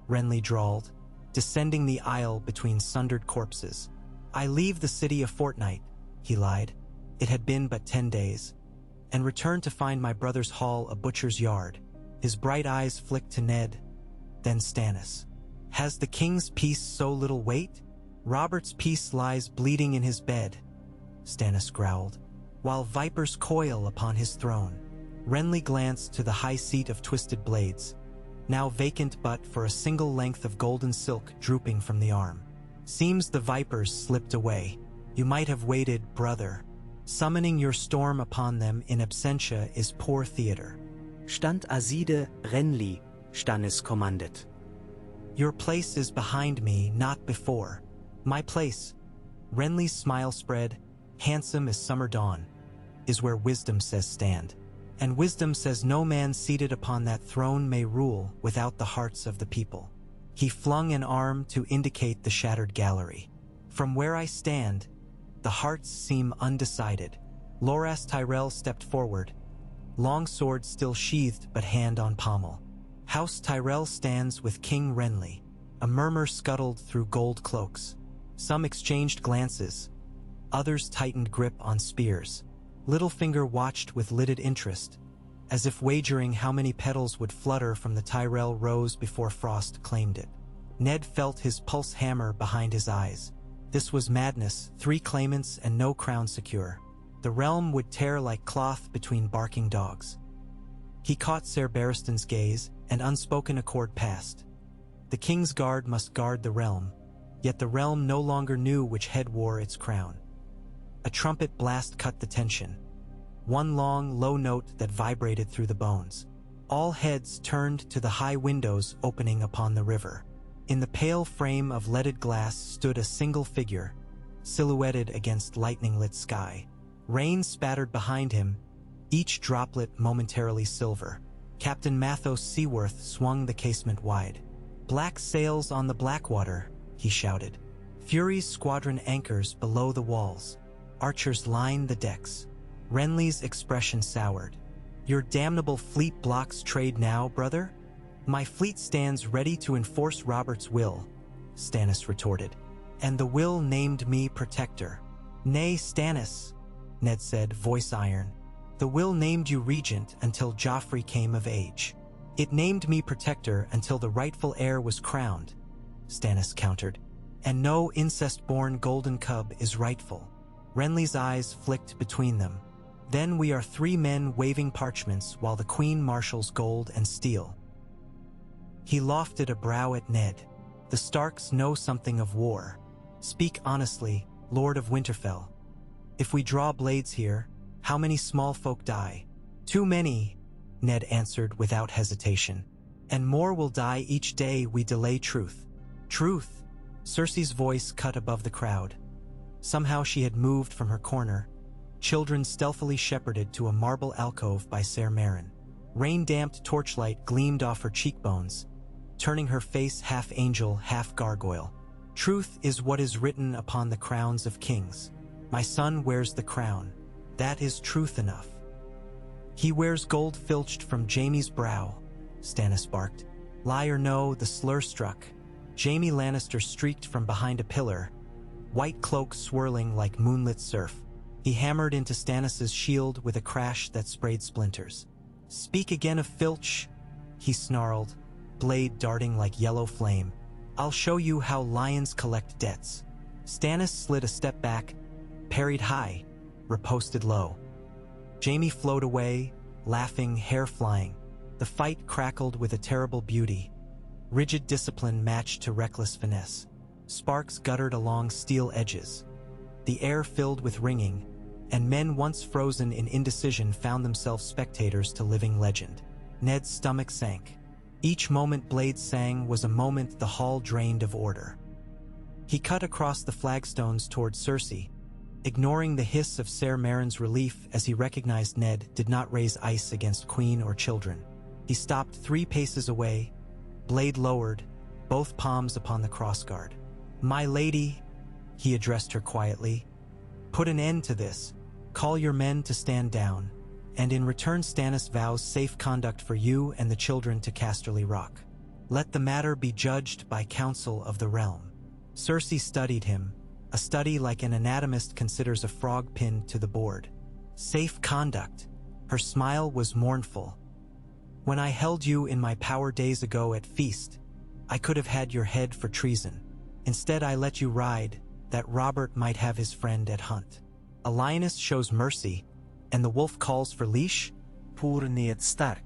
Renly drawled, descending the aisle between sundered corpses. "I leave the city a fortnight," he lied. It had been but 10 days. "And return to find my brother's hall a butcher's yard." His bright eyes flicked to Ned, then Stannis. "Has the king's peace so little weight?" "Robert's peace lies bleeding in his bed," Stannis growled, "while vipers coil upon his throne." Renly glanced to the high seat of twisted blades, now vacant but for a single length of golden silk drooping from the arm. "Seems the vipers slipped away. You might have waited, brother. Summoning your storm upon them in absentia is poor theater." Stand aside, Renly, Stannis kommandet. "Your place is behind me, not before." "My place," Renly's smile spread, handsome as summer dawn, "is where wisdom says stand. And wisdom says no man seated upon that throne may rule without the hearts of the people." He flung an arm to indicate the shattered gallery. "From where I stand, the hearts seem undecided." Loras Tyrell stepped forward, long sword still sheathed but hand on pommel. "House Tyrell stands with King Renly." A murmur scuttled through gold cloaks. Some exchanged glances, others tightened grip on spears. Littlefinger watched with lidded interest, as if wagering how many petals would flutter from the Tyrell rose before frost claimed it. Ned felt his pulse hammer behind his eyes. This was madness, 3 claimants and no crown secure. The realm would tear like cloth between barking dogs. He caught Ser Barristan's gaze, and unspoken accord passed. The King's Guard must guard the realm, yet the realm no longer knew which head wore its crown. A trumpet blast cut the tension. One long, low note that vibrated through the bones. All heads turned to the high windows opening upon the river. In the pale frame of leaded glass stood a single figure, silhouetted against lightning-lit sky. Rain spattered behind him, each droplet momentarily silver. Captain Mathos Seaworth swung the casement wide. "Black sails on the Blackwater," he shouted. "Fury's squadron anchors below the walls. Archers line the decks." Renly's expression soured. "Your damnable fleet blocks trade now, brother?" "My fleet stands ready to enforce Robert's will," Stannis retorted. "And the will named me protector." "Nay, Stannis," Ned said, voice iron. "The will named you regent until Joffrey came of age. It named me protector until the rightful heir was crowned." Stannis countered. "And no incest-born golden cub is rightful." Renly's eyes flicked between them. "Then we are 3 men waving parchments while the Queen marshals gold and steel." He lofted a brow at Ned. "The Starks know something of war. Speak honestly, Lord of Winterfell. If we draw blades here, how many small folk die?" "Too many," Ned answered without hesitation. "And more will die each day we delay truth." "Truth?" Cersei's voice cut above the crowd. Somehow she had moved from her corner, children stealthily shepherded to a marble alcove by Ser Meryn. Rain-damped torchlight gleamed off her cheekbones, turning her face half angel, half gargoyle. "Truth is what is written upon the crowns of kings. My son wears the crown. That is truth enough." "He wears gold filched from Jaime's brow," Stannis barked. Lie or no, the slur struck. Jaime Lannister streaked from behind a pillar, white cloak swirling like moonlit surf. He hammered into Stannis's shield with a crash that sprayed splinters. "Speak again of filch," he snarled, blade darting like yellow flame. "I'll show you how lions collect debts." Stannis slid a step back, parried high, riposted low. Jaime flowed away, laughing, hair flying. The fight crackled with a terrible beauty. Rigid discipline matched to reckless finesse. Sparks guttered along steel edges. The air filled with ringing, and men once frozen in indecision found themselves spectators to living legend. Ned's stomach sank. Each moment blades sang was a moment the hall drained of order. He cut across the flagstones toward Cersei, ignoring the hiss of Ser Meryn's relief as he recognized Ned did not raise ice against queen or children. He stopped 3 paces away, blade lowered, both palms upon the crossguard. "My lady," he addressed her quietly, "put an end to this. Call your men to stand down, and in return Stannis vows safe conduct for you and the children to Casterly Rock. Let the matter be judged by council of the realm." Cersei studied him, a study like an anatomist considers a frog pinned to the board. "Safe conduct." Her smile was mournful. "When I held you in my power days ago at feast, I could have had your head for treason. Instead I let you ride, that Robert might have his friend at hunt. A lioness shows mercy, and the wolf calls for leash? Pur Ned Stark.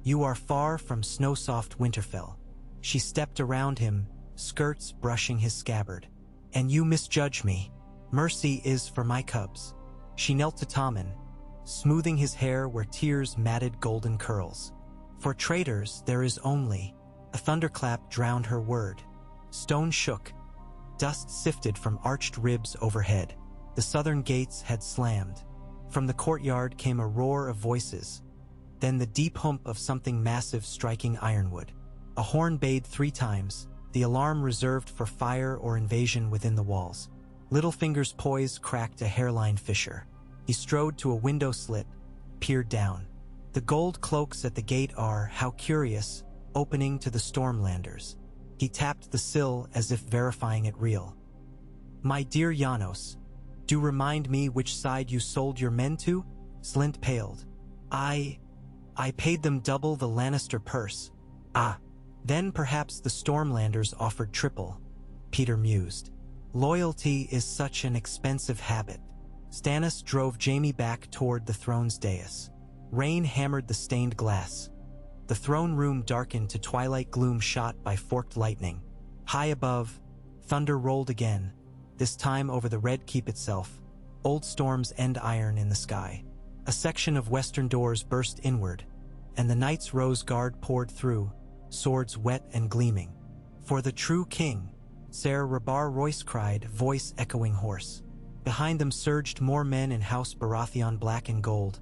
You are far from snow-soft Winterfell." She stepped around him, skirts brushing his scabbard. "And you misjudge me. Mercy is for my cubs." She knelt to Tommen, smoothing his hair where tears matted golden curls. "For traitors there is only—" A thunderclap drowned her word. Stone shook. Dust sifted from arched ribs overhead. The southern gates had slammed. From the courtyard came a roar of voices, then the deep hump of something massive striking ironwood. A horn bayed 3 times, the alarm reserved for fire or invasion within the walls. Littlefinger's poise cracked a hairline fissure. He strode to a window slit, peered down. The gold cloaks at the gate are, how curious, opening to the Stormlanders. He tapped the sill as if verifying it real. "My dear Janos, do remind me which side you sold your men to?" Slint paled. I paid them double the Lannister purse." "Ah, then perhaps the Stormlanders offered triple," Peter mused. "Loyalty is such an expensive habit." Stannis drove Jaime back toward the throne's dais. Rain hammered the stained glass. The throne room darkened to twilight gloom shot by forked lightning. High above, thunder rolled again, this time over the Red Keep itself, old storm's end iron in the sky. A section of western doors burst inward, and the Knights' Rose Guard poured through, swords wet and gleaming. "For the true king," Ser Rabar Royce cried, voice echoing hoarse. Behind them surged more men in House Baratheon black and gold,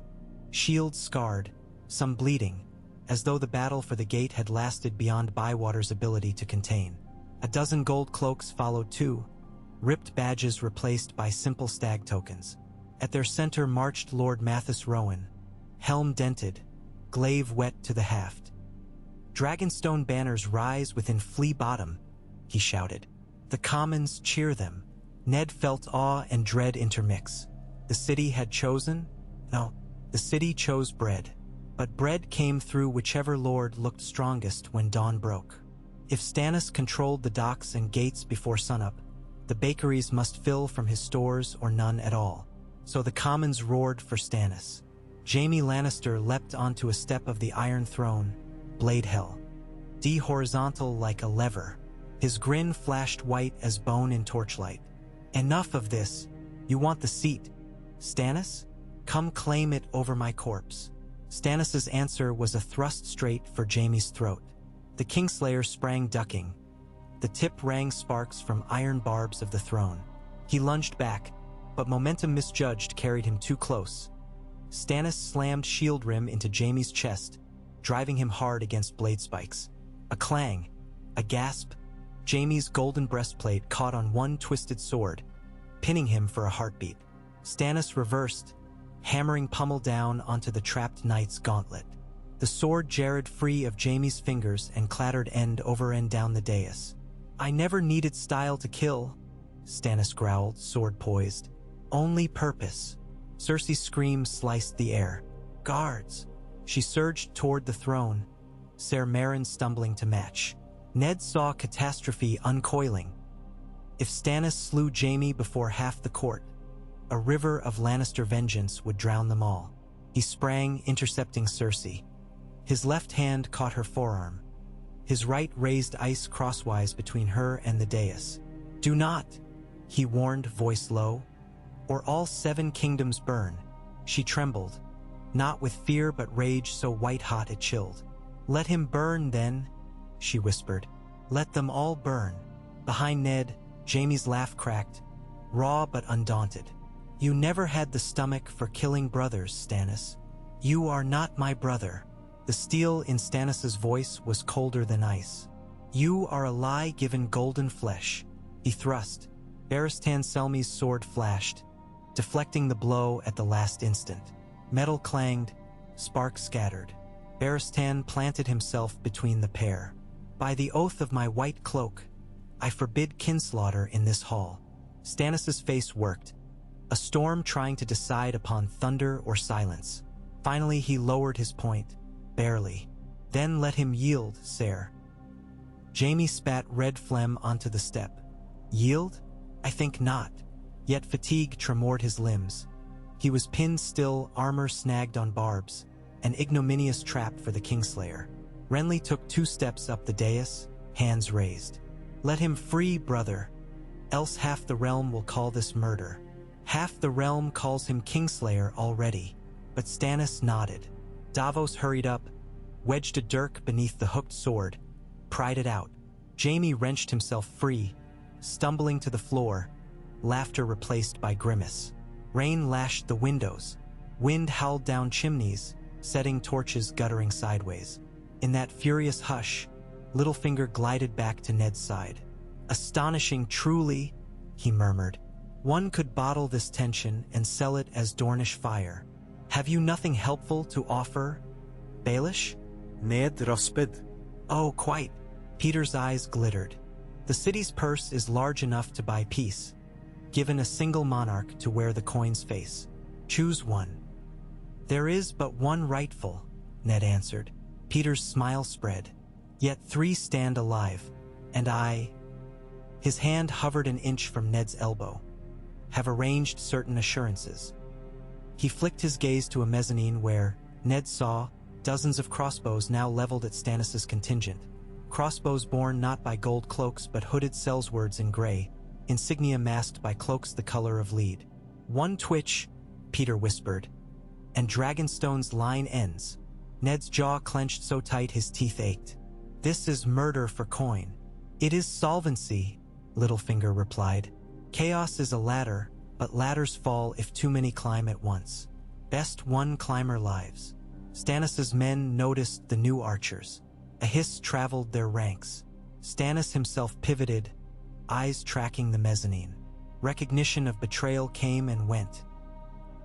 shields scarred, some bleeding, as though the battle for the gate had lasted beyond Bywater's ability to contain. A dozen gold cloaks followed too, ripped badges replaced by simple stag tokens. At their center marched Lord Mathis Rowan, helm dented, glaive wet to the haft. "Dragonstone banners rise within Flea Bottom," he shouted. "The commons cheer them." Ned felt awe and dread intermix. The city had chosen? No, the city chose bread. But bread came through whichever lord looked strongest when dawn broke. If Stannis controlled the docks and gates before sunup, the bakeries must fill from his stores or none at all. So the commons roared for Stannis. Jaime Lannister leapt onto a step of the Iron Throne, blade hell, horizontal like a lever. His grin flashed white as bone in torchlight. Enough of this. You want the seat, Stannis? Come claim it over my corpse. Stannis's answer was a thrust straight for Jaime's throat. The Kingslayer sprang ducking. The tip rang sparks from iron barbs of the throne. He lunged back, but momentum misjudged carried him too close. Stannis slammed shield rim into Jaime's chest, driving him hard against blade spikes. A clang, a gasp. Jaime's golden breastplate caught on one twisted sword, pinning him for a heartbeat. Stannis reversed, hammering pummel down onto the trapped knight's gauntlet. The sword jarred free of Jaime's fingers and clattered end over end down the dais. I never needed style to kill, Stannis growled, sword poised. Only purpose. Cersei's scream sliced the air. Guards! She surged toward the throne, Ser Meryn stumbling to match. Ned saw catastrophe uncoiling. If Stannis slew Jaime before half the court, a river of Lannister vengeance would drown them all. He sprang, intercepting Cersei. His left hand caught her forearm. His right raised ice crosswise between her and the dais. Do not, he warned, voice low, or all 7 kingdoms burn. She trembled, not with fear but rage so white-hot it chilled. Let him burn then, she whispered. Let them all burn. Behind Ned, Jaime's laugh cracked, raw but undaunted. You never had the stomach for killing brothers, Stannis. You are not my brother. The steel in Stannis's voice was colder than ice. You are a lie given golden flesh. He thrust. Barristan Selmy's sword flashed, deflecting the blow at the last instant. Metal clanged, sparks scattered. Barristan planted himself between the pair. By the oath of my white cloak, I forbid kinslaughter in this hall. Stannis's face worked, a storm trying to decide upon thunder or silence. Finally he lowered his point, barely. Then let him yield, sir. Jaime spat red phlegm onto the step. Yield? I think not. Yet fatigue tremored his limbs. He was pinned still, armor snagged on barbs, an ignominious trap for the Kingslayer. Renly took 2 steps up the dais, hands raised. Let him free, brother, else half the realm will call this murder. Half the realm calls him Kingslayer already. But Stannis nodded. Davos hurried up, wedged a dirk beneath the hooked sword, pried it out. Jaime wrenched himself free, stumbling to the floor, laughter replaced by grimace. Rain lashed the windows. Wind howled down chimneys, setting torches guttering sideways. In that furious hush, Littlefinger glided back to Ned's side. Astonishing, truly, he murmured. One could bottle this tension and sell it as Dornish fire. Have you nothing helpful to offer, Baelish? Ned Rosped. Oh, quite. Peter's eyes glittered. The city's purse is large enough to buy peace, given a single monarch to wear the coin's face. Choose one. There is but one rightful, Ned answered. Peter's smile spread. Yet 3 stand alive, and I... His hand hovered an inch from Ned's elbow. Have arranged certain assurances. He flicked his gaze to a mezzanine where, Ned saw, dozens of crossbows now leveled at Stannis' contingent. Crossbows borne not by gold cloaks but hooded sellswords in gray, insignia masked by cloaks the color of lead. One twitch, Peter whispered, and Dragonstone's line ends. Ned's jaw clenched so tight his teeth ached. This is murder for coin. It is solvency, Littlefinger replied. Chaos is a ladder, but ladders fall if too many climb at once. Best one climber lives. Stannis' men noticed the new archers. A hiss traveled their ranks. Stannis himself pivoted, eyes tracking the mezzanine. Recognition of betrayal came and went.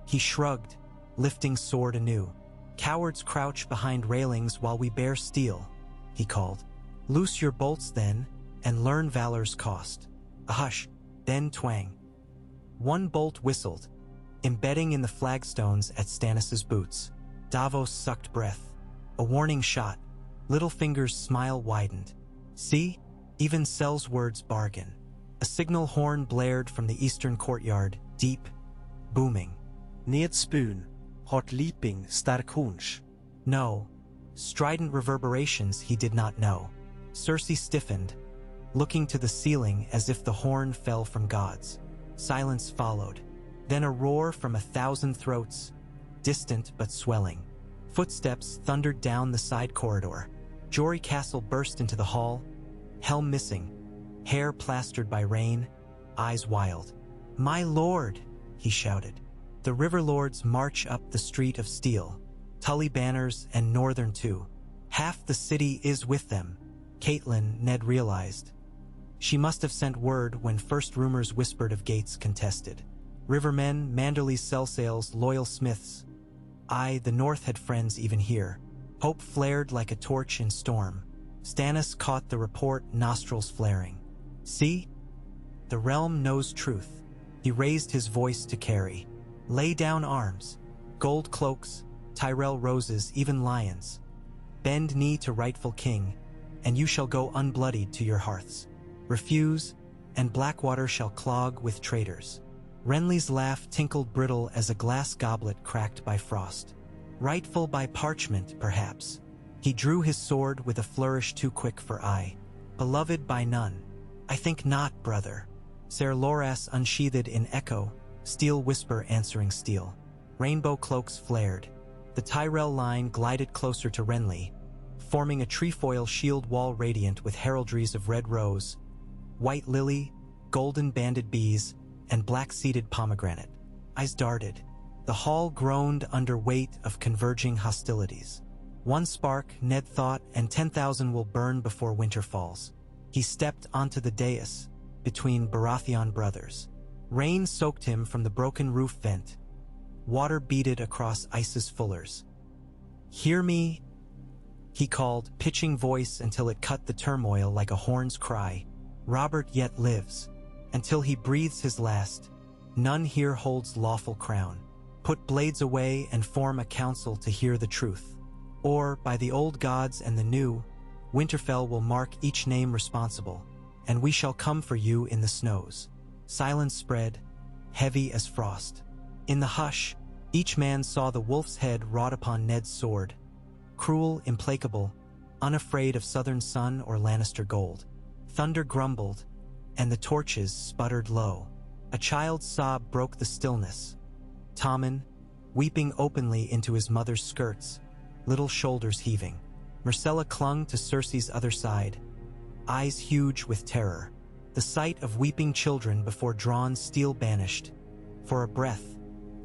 He shrugged, lifting sword anew. Cowards crouch behind railings while we bear steel, he called. Loose your bolts then, and learn valor's cost. A hush, then twang. One bolt whistled, embedding in the flagstones at Stannis' boots. Davos sucked breath. A warning shot. Littlefinger's smile widened. See? Even Sel's words bargain. A signal horn blared from the eastern courtyard, deep, booming. Ned spun, hart leaping stark horns. No. Strident reverberations he did not know. Cersei stiffened, looking to the ceiling as if the horn fell from gods. Silence followed. Then a roar from 1,000 throats, distant but swelling. Footsteps thundered down the side corridor. Jory Castle burst into the hall, helm missing, hair plastered by rain, eyes wild. "My lord!" he shouted. The River Lords march up the street of steel, Tully banners and Northern too. Half the city is with them, Catelyn, Ned realized. She must have sent word when first rumors whispered of gates contested. Rivermen, Manderly's sell sails, loyal smiths. Aye, the North had friends even here. Hope flared like a torch in storm. Stannis caught the report, nostrils flaring. See? The realm knows truth. He raised his voice to carry. Lay down arms. Gold cloaks, Tyrell roses, even lions. Bend knee to rightful king, and you shall go unbloodied to your hearths. Refuse, and Blackwater shall clog with traitors. Renly's laugh tinkled brittle as a glass goblet cracked by frost. Rightful by parchment, perhaps. He drew his sword with a flourish too quick for eye. Beloved by none. I think not, brother. Ser Loras unsheathed in echo, steel whisper answering steel. Rainbow cloaks flared. The Tyrell line glided closer to Renly, forming a trefoil shield wall radiant with heraldries of red rose, white lily, golden banded bees, and black-seeded pomegranate. Eyes darted. The hall groaned under weight of converging hostilities. One spark, Ned thought, and 10,000 will burn before winter falls. He stepped onto the dais, between Baratheon brothers. Rain soaked him from the broken roof vent. Water beaded across ice's fullers. "Hear me," he called, pitching voice until it cut the turmoil like a horn's cry. "Robert yet lives. Until he breathes his last, none here holds lawful crown. Put blades away and form a council to hear the truth. Or, by the old gods and the new, Winterfell will mark each name responsible, and we shall come for you in the snows." Silence spread, heavy as frost. In the hush, each man saw the wolf's head wrought upon Ned's sword. Cruel, implacable, unafraid of southern sun or Lannister gold. Thunder grumbled, and the torches sputtered low. A child's sob broke the stillness. Tommen, weeping openly into his mother's skirts, little shoulders heaving. Myrcella clung to Cersei's other side, eyes huge with terror. The sight of weeping children before drawn steel banished. For a breath,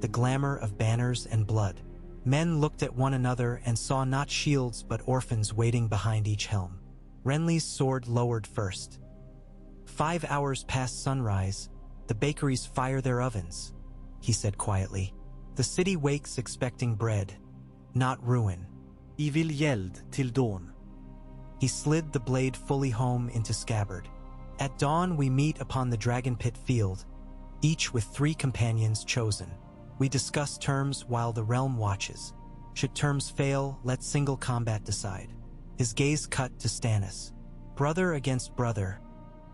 the glamour of banners and blood. Men looked at one another and saw not shields but orphans waiting behind each helm. Renly's sword lowered first. 5 hours past sunrise, the bakeries fire their ovens, he said quietly. The city wakes expecting bread, not ruin. Evil yelled till dawn. He slid the blade fully home into scabbard. At dawn we meet upon the Dragon Pit field, each with 3 companions chosen. We discuss terms while the realm watches. Should terms fail, let single combat decide. His gaze cut to Stannis. Brother against brother.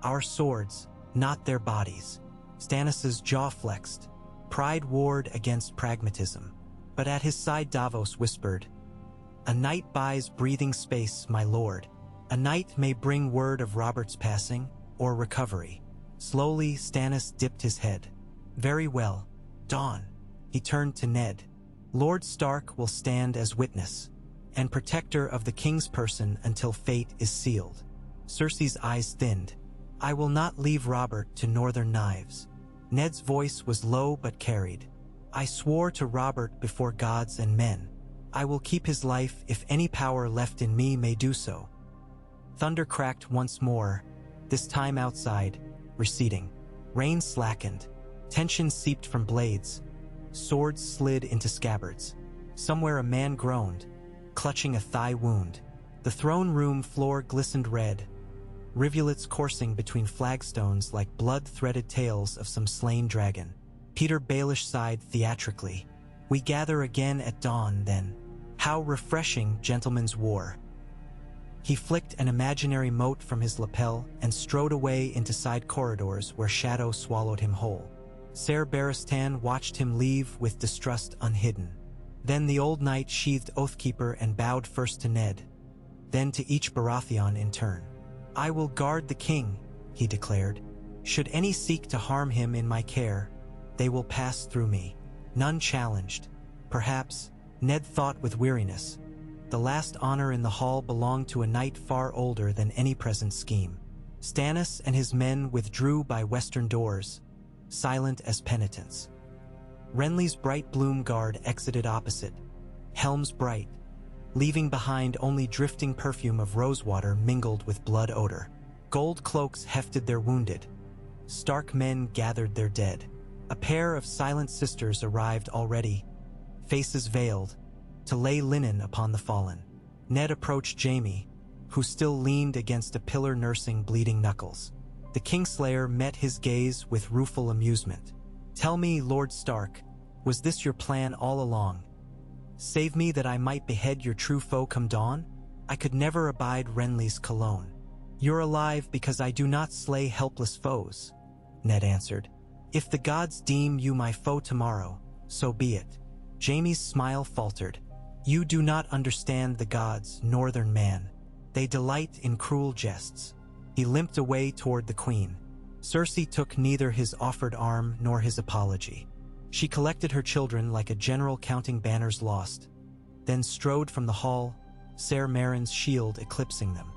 Our swords, not their bodies. Stannis's jaw flexed. Pride warred against pragmatism. But at his side Davos whispered, "A night buys breathing space, my lord. A night may bring word of Robert's passing, or recovery." Slowly, Stannis dipped his head. "Very well. Dawn." He turned to Ned. "Lord Stark will stand as witness, and protector of the king's person until fate is sealed." Cersei's eyes thinned. "I will not leave Robert to northern knives." Ned's voice was low but carried. "I swore to Robert before gods and men. I will keep his life if any power left in me may do so." Thunder cracked once more, this time outside, receding. Rain slackened. Tension seeped from blades. Swords slid into scabbards. Somewhere a man groaned, clutching a thigh wound. The throne room floor glistened red, rivulets coursing between flagstones like blood-threaded tales of some slain dragon. Peter Baelish sighed theatrically. "We gather again at dawn, then. How refreshing gentlemen's war." He flicked an imaginary mote from his lapel and strode away into side corridors where shadow swallowed him whole. Ser Barristan watched him leave with distrust unhidden. Then the old knight sheathed Oathkeeper and bowed first to Ned, then to each Baratheon in turn. "I will guard the king," he declared. "Should any seek to harm him in my care, they will pass through me." None challenged. Perhaps, Ned thought with weariness, the last honor in the hall belonged to a knight far older than any present scheme. Stannis and his men withdrew by western doors, silent as penitents. Renly's bright bloom guard exited opposite, helms bright, leaving behind only drifting perfume of rosewater mingled with blood odor. Gold cloaks hefted their wounded. Stark men gathered their dead. A pair of silent sisters arrived already, faces veiled, to lay linen upon the fallen. Ned approached Jaime, who still leaned against a pillar nursing bleeding knuckles. The Kingslayer met his gaze with rueful amusement. "Tell me, Lord Stark, was this your plan all along? Save me that I might behead your true foe come dawn? I could never abide Renly's cologne." "You're alive because I do not slay helpless foes," Ned answered. "If the gods deem you my foe tomorrow, so be it." Jaime's smile faltered. "You do not understand the gods, northern man. They delight in cruel jests." He limped away toward the queen. Cersei took neither his offered arm nor his apology. She collected her children like a general counting banners lost, then strode from the hall, Ser Meryn's shield eclipsing them.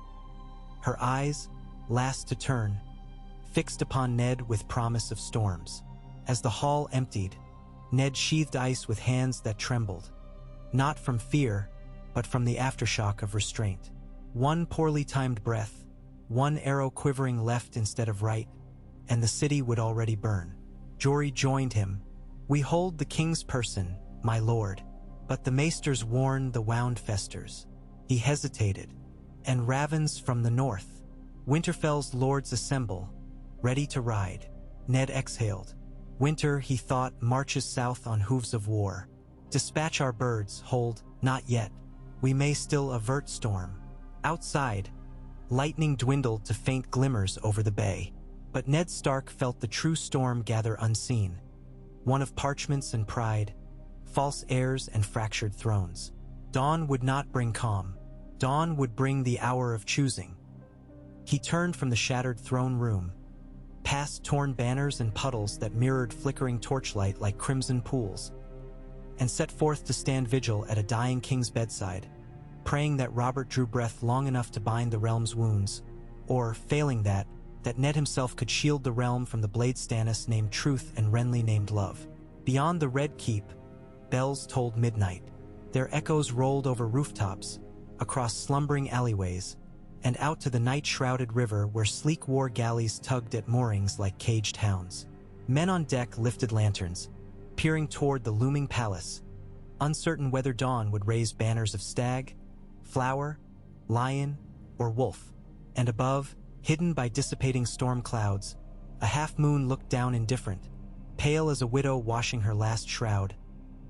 Her eyes, last to turn, fixed upon Ned with promise of storms. As the hall emptied, Ned sheathed ice with hands that trembled, not from fear, but from the aftershock of restraint. One poorly timed breath, one arrow quivering left instead of right, and the city would already burn. Jory joined him. "We hold the king's person, my lord, but the maesters warn the wound festers." He hesitated. "And ravens from the north. Winterfell's lords assemble, ready to ride." Ned exhaled. Winter, he thought, marches south on hooves of war. "Dispatch our birds, hold, not yet. We may still avert storm." Outside, lightning dwindled to faint glimmers over the bay. But Ned Stark felt the true storm gather unseen, one of parchments and pride, false heirs and fractured thrones. Dawn would not bring calm. Dawn would bring the hour of choosing. He turned from the shattered throne room, past torn banners and puddles that mirrored flickering torchlight like crimson pools, and set forth to stand vigil at a dying king's bedside, praying that Robert drew breath long enough to bind the realm's wounds, or, failing that Ned himself could shield the realm from the blade Stannis named Truth and Renly named Love. Beyond the Red Keep, bells tolled midnight. Their echoes rolled over rooftops, across slumbering alleyways, and out to the night-shrouded river where sleek war galleys tugged at moorings like caged hounds. Men on deck lifted lanterns, peering toward the looming palace, uncertain whether dawn would raise banners of stag, flower, lion, or wolf. And above, hidden by dissipating storm clouds, a half-moon looked down indifferent, pale as a widow washing her last shroud,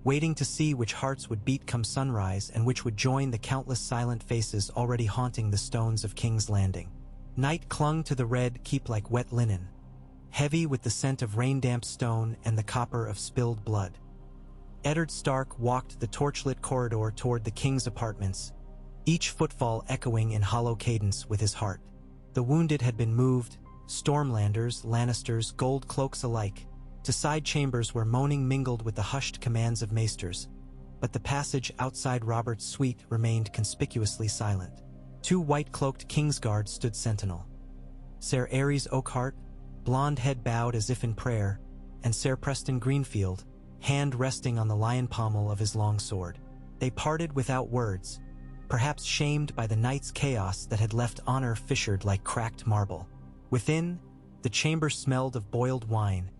waiting to see which hearts would beat come sunrise and which would join the countless silent faces already haunting the stones of King's Landing. Night clung to the Red Keep like wet linen, heavy with the scent of rain-damp stone and the copper of spilled blood. Eddard Stark walked the torchlit corridor toward the king's apartments, each footfall echoing in hollow cadence with his heart. The wounded had been moved, Stormlanders, Lannisters, gold cloaks alike, to side chambers where moaning mingled with the hushed commands of maesters, but the passage outside Robert's suite remained conspicuously silent. 2 white-cloaked Kingsguards stood sentinel. Ser Aerys Oakhart, blonde head bowed as if in prayer, and Ser Preston Greenfield, hand resting on the lion pommel of his long sword. They parted without words, perhaps shamed by the night's chaos that had left honor fissured like cracked marble. Within, the chamber smelled of boiled wine,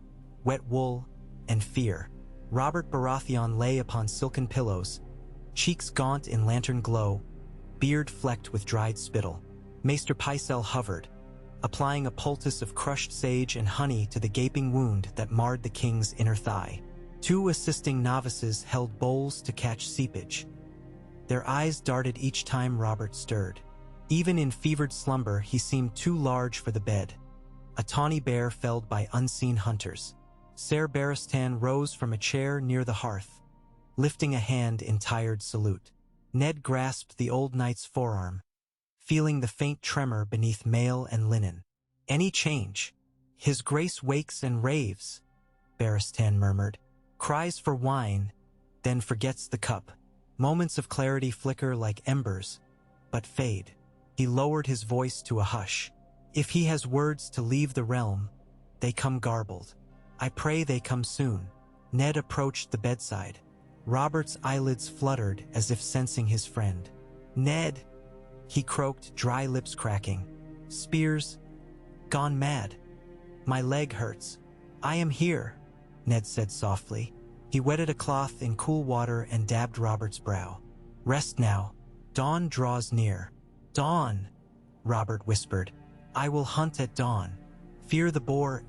wet wool, and fear. Robert Baratheon lay upon silken pillows, cheeks gaunt in lantern glow, beard flecked with dried spittle. Maester Pycelle hovered, applying a poultice of crushed sage and honey to the gaping wound that marred the king's inner thigh. 2 assisting novices held bowls to catch seepage. Their eyes darted each time Robert stirred. Even in fevered slumber, he seemed too large for the bed. A tawny bear felled by unseen hunters. Ser Barristan rose from a chair near the hearth, lifting a hand in tired salute. Ned grasped the old knight's forearm, feeling the faint tremor beneath mail and linen. Any change? His grace wakes and raves, Barristan murmured. Cries for wine, then forgets the cup. Moments of clarity flicker like embers, but fade. He lowered his voice to a hush. If he has words to leave the realm, they come garbled. I pray they come soon. Ned approached the bedside. Robert's eyelids fluttered as if sensing his friend. Ned, he croaked, dry lips cracking. Spears, gone mad. My leg hurts. I am here, Ned said softly. He wetted a cloth in cool water and dabbed Robert's brow. Rest now. Dawn draws near. Dawn, Robert whispered. I will hunt at dawn. Fear the boar.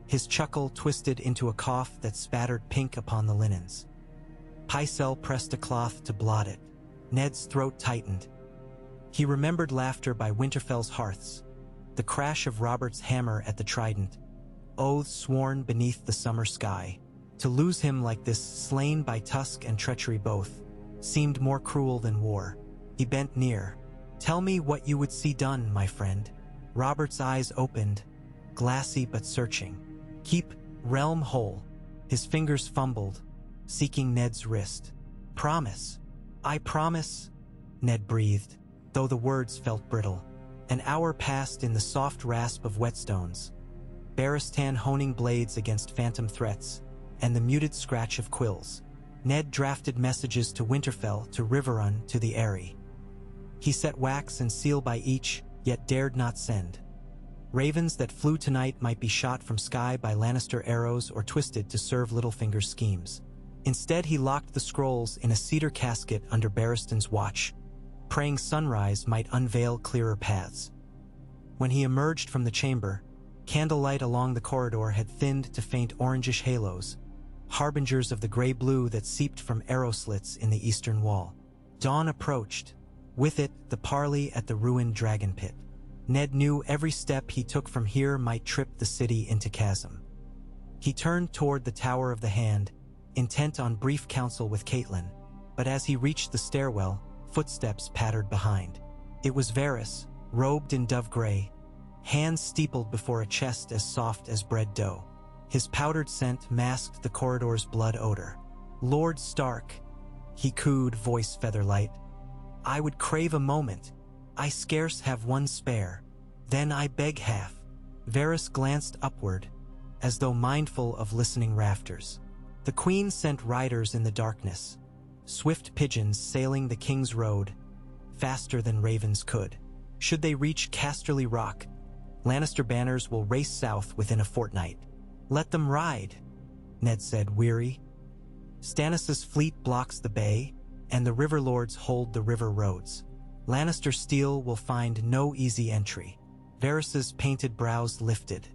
His chuckle twisted into a cough that spattered pink upon the linens. Pycelle pressed a cloth to blot it. Ned's throat tightened. He remembered laughter by Winterfell's hearths, the crash of Robert's hammer at the trident, oaths sworn beneath the summer sky. To lose him like this, slain by tusk and treachery both, seemed more cruel than war. He bent near. Tell me what you would see done, my friend. Robert's eyes opened, glassy but searching. Keep realm whole. His fingers fumbled, seeking Ned's wrist. Promise. I promise, Ned breathed, though the words felt brittle. An hour passed in the soft rasp of whetstones, Barristan honing blades against phantom threats, and the muted scratch of quills. Ned drafted messages to Winterfell, to Riverrun, to the Eyrie. He set wax and seal by each, yet dared not send. Ravens that flew tonight might be shot from sky by Lannister arrows or twisted to serve Littlefinger's schemes. Instead, he locked the scrolls in a cedar casket under Barristan's watch, praying sunrise might unveil clearer paths. When he emerged from the chamber, candlelight along the corridor had thinned to faint orangish halos, harbingers of the gray-blue that seeped from arrow slits in the eastern wall. Dawn approached, with it the parley at the ruined dragon pit. Ned knew every step he took from here might trip the city into chasm. He turned toward the Tower of the Hand, intent on brief counsel with Catelyn, but as he reached the stairwell, footsteps pattered behind. It was Varys, robed in dove gray, hands steepled before a chest as soft as bread dough. His powdered scent masked the corridor's blood odor. Lord Stark, he cooed, voice feather-light. I would crave a moment. I scarce have one spare. Then I beg half. Varys glanced upward, as though mindful of listening rafters. The queen sent riders in the darkness, swift pigeons sailing the king's road, faster than ravens could. Should they reach Casterly Rock, Lannister banners will race south within a fortnight. Let them ride, Ned said, weary. Stannis' fleet blocks the bay, and the river lords hold the river roads. Lannister steel will find no easy entry. Varys' painted brows lifted.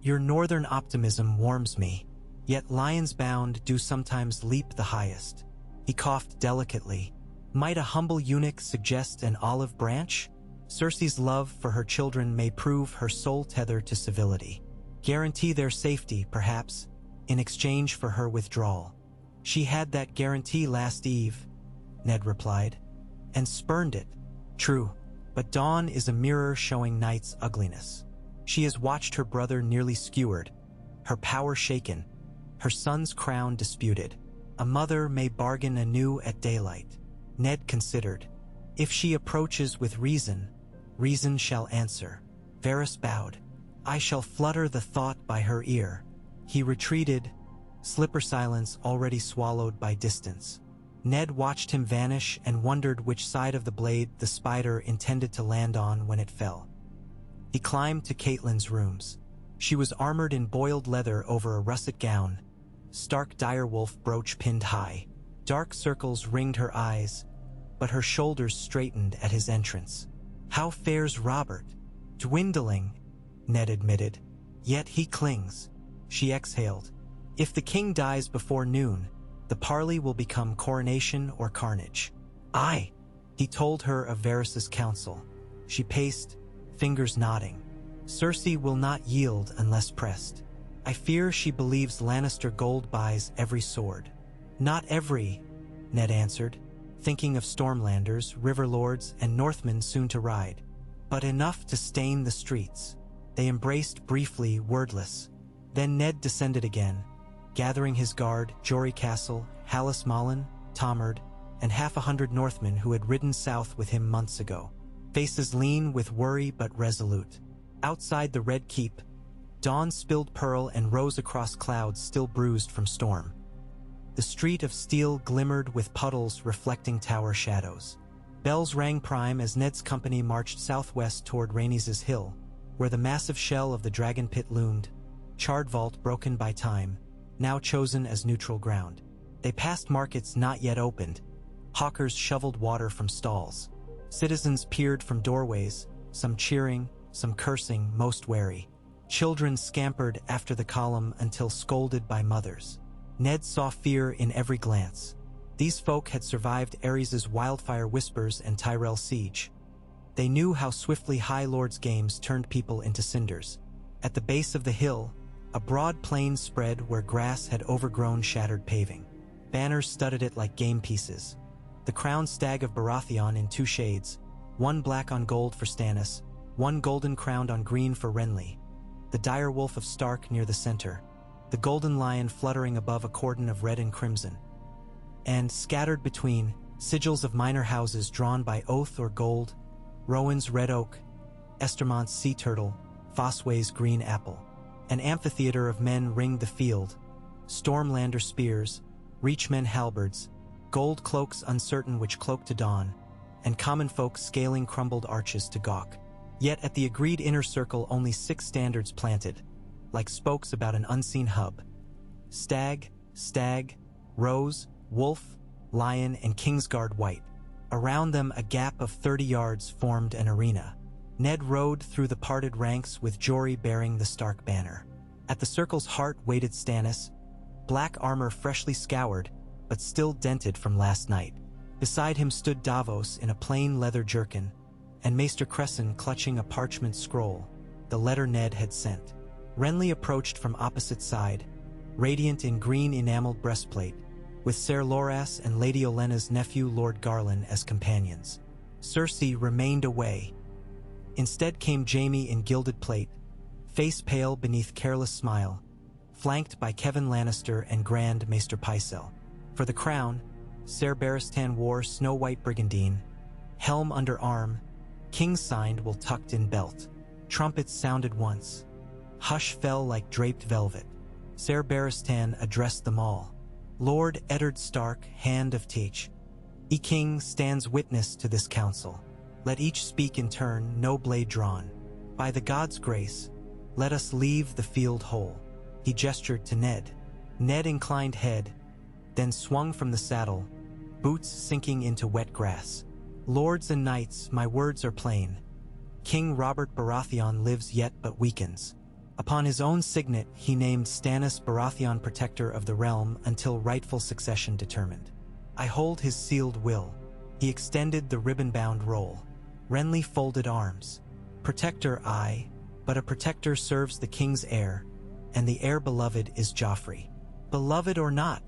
Your northern optimism warms me, yet lions bound do sometimes leap the highest. He coughed delicately. Might a humble eunuch suggest an olive branch? Cersei's love for her children may prove her sole tether to civility. Guarantee their safety, perhaps, in exchange for her withdrawal. She had that guarantee last eve, Ned replied, and spurned it. True, but Dawn is a mirror showing night's ugliness. She has watched her brother nearly skewered, her power shaken, her son's crown disputed. A mother may bargain anew at daylight. Ned considered. If she approaches with reason, reason shall answer. Varys bowed. I shall flutter the thought by her ear. He retreated, slipper silence already swallowed by distance. Ned watched him vanish and wondered which side of the blade the spider intended to land on when it fell. He climbed to Catelyn's rooms. She was armored in boiled leather over a russet gown, stark direwolf brooch pinned high. Dark circles ringed her eyes, but her shoulders straightened at his entrance. How fares Robert? Dwindling, Ned admitted. Yet he clings. She exhaled. If the king dies before noon, the parley will become coronation or carnage. Aye, he told her of Varys' counsel. She paced, fingers nodding. Cersei will not yield unless pressed. I fear she believes Lannister gold buys every sword. Not every, Ned answered, thinking of Stormlanders, Riverlords, and Northmen soon to ride, but enough to stain the streets. They embraced briefly, wordless. Then Ned descended again, gathering his guard, Jory Castle, Hallis Malin, Tomard, and 100 Northmen who had ridden south with him months ago. Faces lean with worry but resolute. Outside the Red Keep, dawn spilled pearl and rose across clouds still bruised from storm. The street of steel glimmered with puddles reflecting tower shadows. Bells rang prime as Ned's company marched southwest toward Rhaenys' Hill, where the massive shell of the dragon pit loomed, charred vault broken by time, now chosen as neutral ground. They passed markets not yet opened. Hawkers shoveled water from stalls. Citizens peered from doorways, some cheering, some cursing, most wary. Children scampered after the column until scolded by mothers. Ned saw fear in every glance. These folk had survived Aerys' wildfire whispers and Tyrell siege. They knew how swiftly High Lord's games turned people into cinders. At the base of the hill, a broad plain spread where grass had overgrown shattered paving. Banners studded it like game pieces. The crowned stag of Baratheon in 2 shades, one black on gold for Stannis, one golden crowned on green for Renly. The dire wolf of Stark near the center, the golden lion fluttering above a cordon of red and crimson. And, scattered between, sigils of minor houses drawn by oath or gold, Rowan's red oak, Estermont's sea turtle, Fossway's green apple. An amphitheater of men ringed the field, Stormlander spears, Reachmen halberds, gold cloaks uncertain which cloak to dawn, and common folk scaling crumbled arches to gawk. Yet at the agreed inner circle only 6 standards planted, like spokes about an unseen hub. Stag, rose, wolf, lion, and Kingsguard white. Around them a gap of 30 yards formed an arena. Ned rode through the parted ranks with Jory bearing the Stark banner. At the circle's heart waited Stannis, black armor freshly scoured, but still dented from last night. Beside him stood Davos in a plain leather jerkin, and Maester Cresson clutching a parchment scroll, the letter Ned had sent. Renly approached from opposite side, radiant in green enameled breastplate, with Ser Loras and Lady Olenna's nephew Lord Garland as companions. Cersei remained away. Instead came Jaime in gilded plate, face pale beneath careless smile, flanked by Kevan Lannister and Grand Maester Pycelle. For the crown, Ser Barristan wore snow-white brigandine, helm under arm, king's signed while tucked in belt. Trumpets sounded once. Hush fell like draped velvet. Ser Barristan addressed them all. Lord Eddard Stark, Hand of Teach, E-King stands witness to this council. Let each speak in turn, no blade drawn. By the gods' grace, let us leave the field whole. He gestured to Ned. Ned inclined head, then swung from the saddle, boots sinking into wet grass. Lords and knights, my words are plain. King Robert Baratheon lives yet but weakens. Upon his own signet, he named Stannis Baratheon Protector of the Realm until rightful succession determined. I hold his sealed will. He extended the ribbon-bound roll. Renly folded arms. Protector I, but a protector serves the king's heir, and the heir beloved is Joffrey. Beloved or not,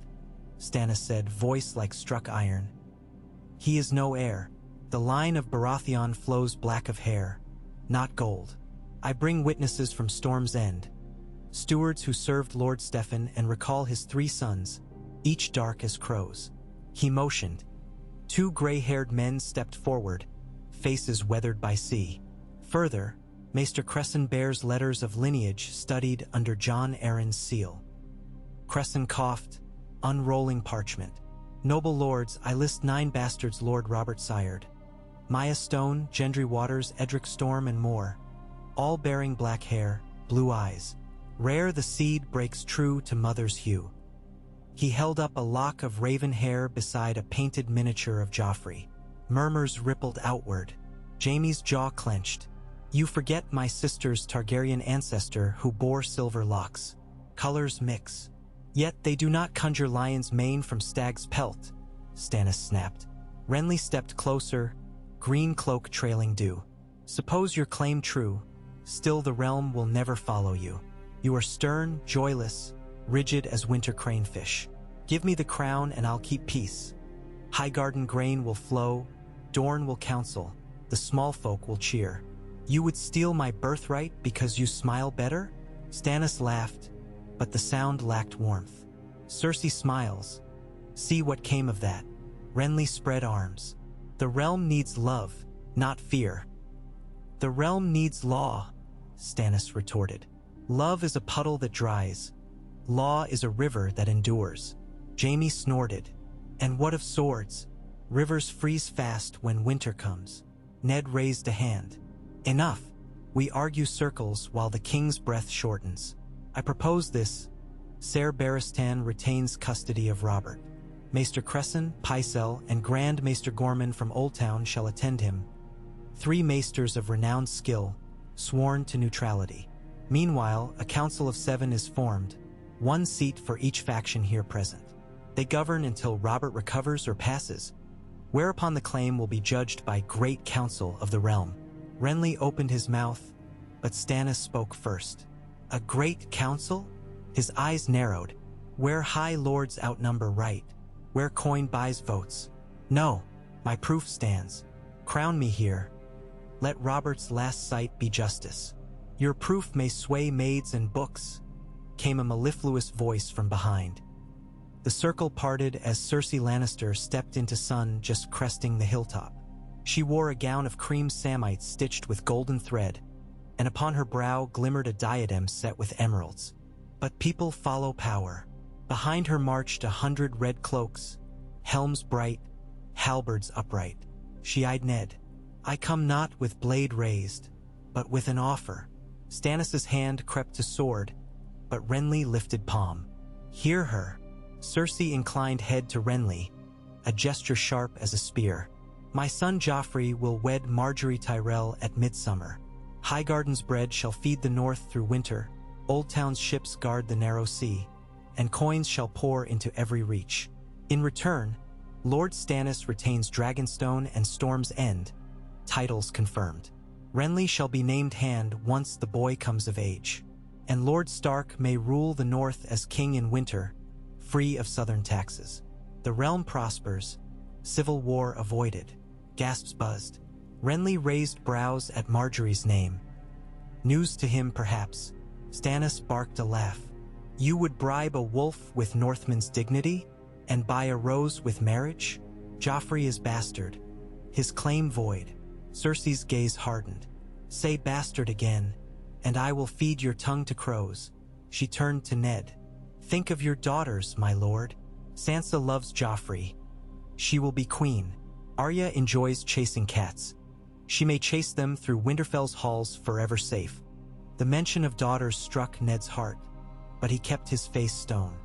Stannis said, voice like struck iron. He is no heir. The line of Baratheon flows black of hair, not gold. I bring witnesses from Storm's End, stewards who served Lord Steffan and recall his 3 sons, each dark as crows. He motioned. 2 gray-haired men stepped forward, faces weathered by sea. Further, Maester Cresson bears letters of lineage studied under Jon Arryn's seal. Cresson coughed, unrolling parchment. Noble lords, I list 9 bastards Lord Robert sired. Maya Stone, Gendry Waters, Edric Storm, and more. All bearing black hair, blue eyes. Rare the seed breaks true to mother's hue. He held up a lock of raven hair beside a painted miniature of Joffrey. Murmurs rippled outward. Jaime's jaw clenched. You forget my sister's Targaryen ancestor who bore silver locks. Colors mix. Yet they do not conjure lion's mane from stag's pelt, Stannis snapped. Renly stepped closer, green cloak trailing dew. Suppose your claim true, still the realm will never follow you. You are stern, joyless, rigid as winter cranefish. Give me the crown and I'll keep peace. Highgarden grain will flow, Dorne will counsel, the small folk will cheer. You would steal my birthright because you smile better? Stannis laughed, but the sound lacked warmth. Cersei smiles. See what came of that. Renly spread arms. The realm needs love, not fear. The realm needs law, Stannis retorted. Love is a puddle that dries. Law is a river that endures. Jaime snorted. And what of swords? Rivers freeze fast when winter comes. Ned raised a hand. Enough. We argue circles while the king's breath shortens. I propose this. Ser Barristan retains custody of Robert. Maester Cresson, Pycelle, and Grand Maester Gorman from Oldtown shall attend him. 3 maesters of renowned skill, sworn to neutrality. Meanwhile, a council of 7 is formed, 1 seat for each faction here present. They govern until Robert recovers or passes, whereupon the claim will be judged by Great Council of the Realm. Renly opened his mouth, but Stannis spoke first. A Great Council? His eyes narrowed. Where high lords outnumber right, where coin buys votes. No, my proof stands. Crown me here. Let Robert's last sight be justice. Your proof may sway maids and books, came a mellifluous voice from behind. The circle parted as Cersei Lannister stepped into sun just cresting the hilltop. She wore a gown of cream samite stitched with golden thread, and upon her brow glimmered a diadem set with emeralds. But people follow power. Behind her marched 100 red cloaks, helms bright, halberds upright. She eyed Ned. I come not with blade raised, but with an offer. Stannis' hand crept to sword, but Renly lifted palm. Hear her. Cersei inclined head to Renly, a gesture sharp as a spear. My son Joffrey will wed Margaery Tyrell at midsummer. Highgarden's bread shall feed the north through winter, Oldtown's ships guard the narrow sea, and coins shall pour into every reach. In return, Lord Stannis retains Dragonstone and Storm's End, titles confirmed. Renly shall be named hand once the boy comes of age, and Lord Stark may rule the north as king in winter, free of southern taxes. The realm prospers, civil war avoided. Gasps buzzed. Renly raised brows at Margaery's name. News to him, perhaps. Stannis barked a laugh. You would bribe a wolf with Northman's dignity, and buy a rose with marriage? Joffrey is bastard. His claim void. Cersei's gaze hardened. Say bastard again, and I will feed your tongue to crows. She turned to Ned. Think of your daughters, my lord. Sansa loves Joffrey. She will be queen. Arya enjoys chasing cats. She may chase them through Winterfell's halls forever safe. The mention of daughters struck Ned's heart, but he kept his face stone.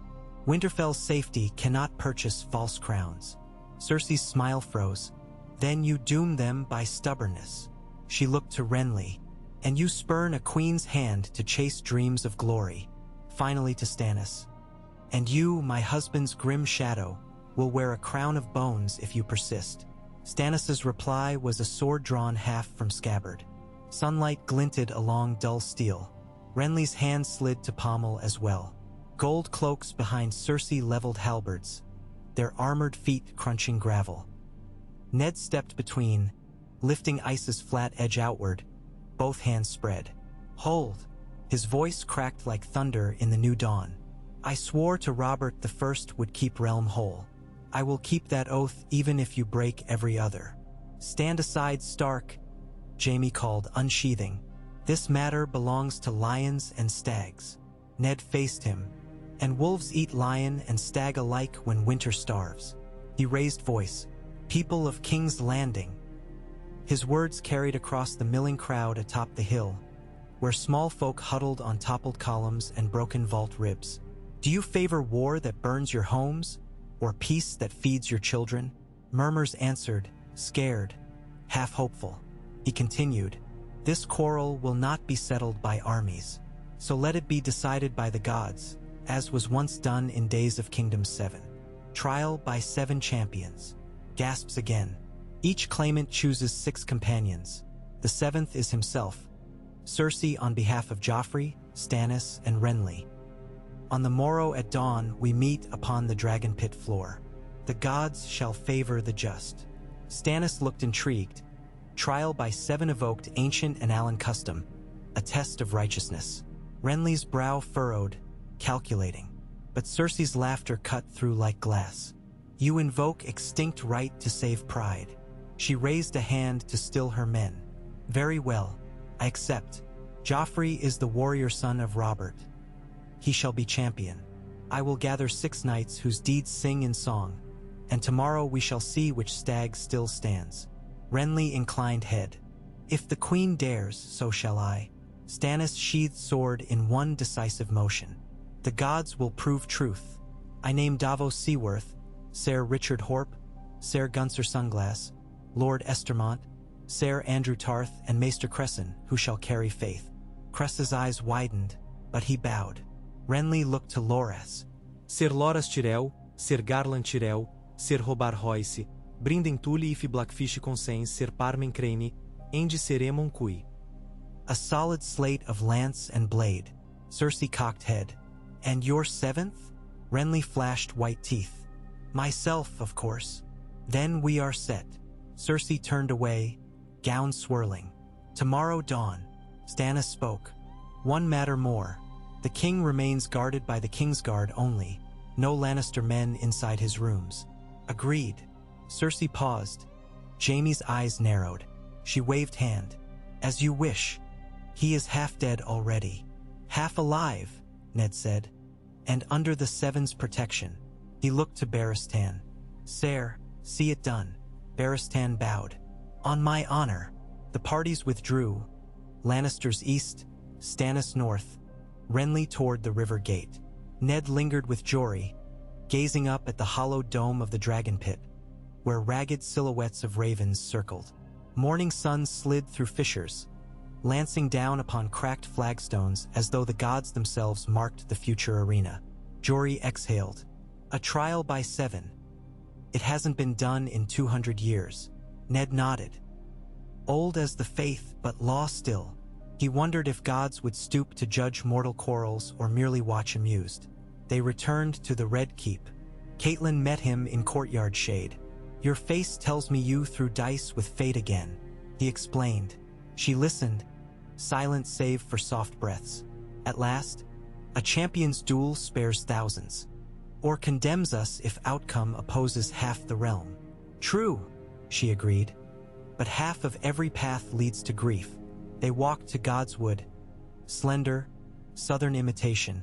Winterfell's safety cannot purchase false crowns. Cersei's smile froze. Then you doom them by stubbornness. She looked to Renly. And you spurn a queen's hand to chase dreams of glory. Finally to Stannis. And you, my husband's grim shadow, will wear a crown of bones if you persist. Stannis' reply was a sword drawn half from scabbard. Sunlight glinted along dull steel. Renly's hand slid to pommel as well. Gold cloaks behind Cersei leveled halberds, their armored feet crunching gravel. Ned stepped between, lifting Ice's flat edge outward, both hands spread. Hold! His voice cracked like thunder in the new dawn. I swore to Robert the First would keep realm whole. I will keep that oath even if you break every other. Stand aside, Stark, Jaime called, unsheathing. This matter belongs to lions and stags. Ned faced him. And wolves eat lion and stag alike when winter starves. He raised voice. People of King's Landing. His words carried across the milling crowd atop the hill, where small folk huddled on toppled columns and broken vault ribs. Do you favor war that burns your homes, or peace that feeds your children? Murmurs answered, scared, half hopeful. He continued, this quarrel will not be settled by armies, so let it be decided by the gods, as was once done in days of Kingdom 7. Trial by 7 champions. Gasps again. Each claimant chooses 6 companions. The seventh is himself, Cersei on behalf of Joffrey, Stannis, and Renly. On the morrow at dawn we meet upon the dragon pit floor. The gods shall favor the just. Stannis looked intrigued. Trial by 7 evoked ancient annalen custom, a test of righteousness. Renly's brow furrowed, calculating. But Cersei's laughter cut through like glass. You invoke extinct right to save pride. She raised a hand to still her men. Very well, I accept. Joffrey is the warrior son of Robert. He shall be champion. I will gather 6 knights whose deeds sing in song, and tomorrow we shall see which stag still stands. Renly inclined head. If the queen dares, so shall I. Stannis sheathed sword in one decisive motion. The gods will prove truth. I name Davos Seaworth, Ser Richard Horp, Ser Gunser Sunglass, Lord Estermont, Ser Andrew Tarth, and Maester Cresson, who shall carry faith. Cress's eyes widened, but he bowed. Renly looked to Loras. Ser Loras Tyrell, Ser Garland Tyrell, Ser Robar Royce, Brinden Tully if Blackfish Consens, Ser Parmen Crane, Endi Seremon Cui. A solid slate of lance and blade. Cersei cocked head. And your 7th? Renly flashed white teeth. Myself, of course. Then we are set. Cersei turned away, gown swirling. Tomorrow dawn. Stannis spoke. One matter more. The king remains guarded by the Kingsguard only. No Lannister men inside his rooms. Agreed. Cersei paused. Jaime's eyes narrowed. She waved hand. As you wish. He is half dead already. Half alive, Ned said. And under the Seven's protection. He looked to Barristan. Sire, see it done. Barristan bowed. On my honor. The parties withdrew. Lannisters east, Stannis north, Renly toward the river gate. Ned lingered with Jory, gazing up at the hollowed dome of the dragon pit, where ragged silhouettes of ravens circled. Morning sun slid through fissures, lancing down upon cracked flagstones as though the gods themselves marked the future arena. Jory exhaled. A trial by 7. It hasn't been done in 200 years. Ned nodded. Old as the faith, but law still. He wondered if gods would stoop to judge mortal quarrels or merely watch amused. They returned to the Red Keep. Catelyn met him in courtyard shade. Your face tells me you threw dice with fate again, he explained. She listened, silent save for soft breaths. At last, a champion's duel spares thousands, or condemns us if outcome opposes half the realm. True, she agreed. But half of every path leads to grief. They walked to Godswood, slender, southern imitation,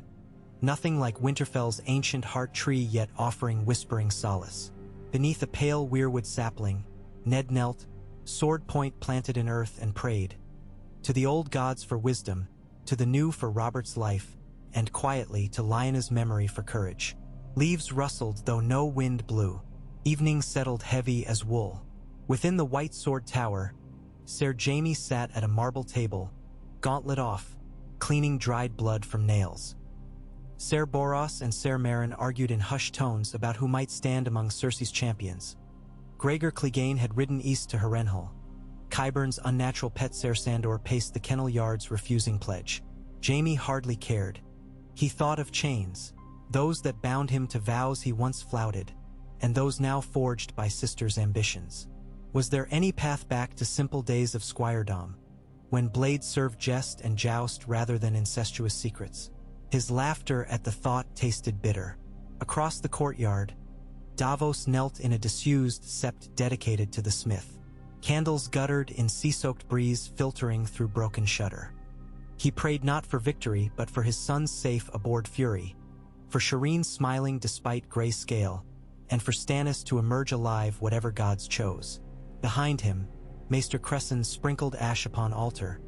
nothing like Winterfell's ancient heart tree yet offering whispering solace. Beneath a pale weirwood sapling, Ned knelt, sword point planted in earth, and prayed. To the old gods for wisdom, to the new for Robert's life, and quietly to Lyanna's memory for courage. Leaves rustled though no wind blew. Evening settled heavy as wool. Within the White Sword Tower, Ser Jaime sat at a marble table, gauntlet off, cleaning dried blood from nails. Ser Boros and Ser Meryn argued in hushed tones about who might stand among Cersei's champions. Gregor Clegane had ridden east to Harrenhal. Qyburn's unnatural pet Ser Sandor paced the kennel yards refusing pledge. Jaime hardly cared. He thought of chains, those that bound him to vows he once flouted, and those now forged by sisters' ambitions. Was there any path back to simple days of squiredom, when blades served jest and joust rather than incestuous secrets? His laughter at the thought tasted bitter. Across the courtyard, Davos knelt in a disused sept dedicated to the smith. Candles guttered in sea-soaked breeze filtering through broken shutter. He prayed not for victory, but for his son's safe aboard Fury, for Shireen smiling despite gray scale, and for Stannis to emerge alive whatever gods chose. Behind him, Maester Cresson sprinkled ash upon altar,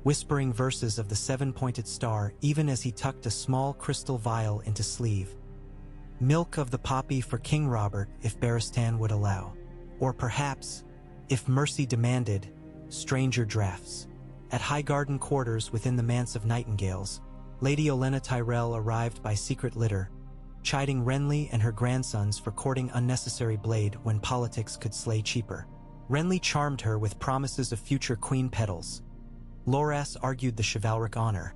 whispering verses of the 7-pointed star even as he tucked a small crystal vial into sleeve. Milk of the poppy for King Robert if Barristan would allow. Or perhaps, if mercy demanded, stranger drafts. At Highgarden quarters within the Manse of Nightingales, Lady Olenna Tyrell arrived by secret litter, chiding Renly and her grandsons for courting unnecessary blade when politics could slay cheaper. Renly charmed her with promises of future queen petals. Loras argued the chivalric honor.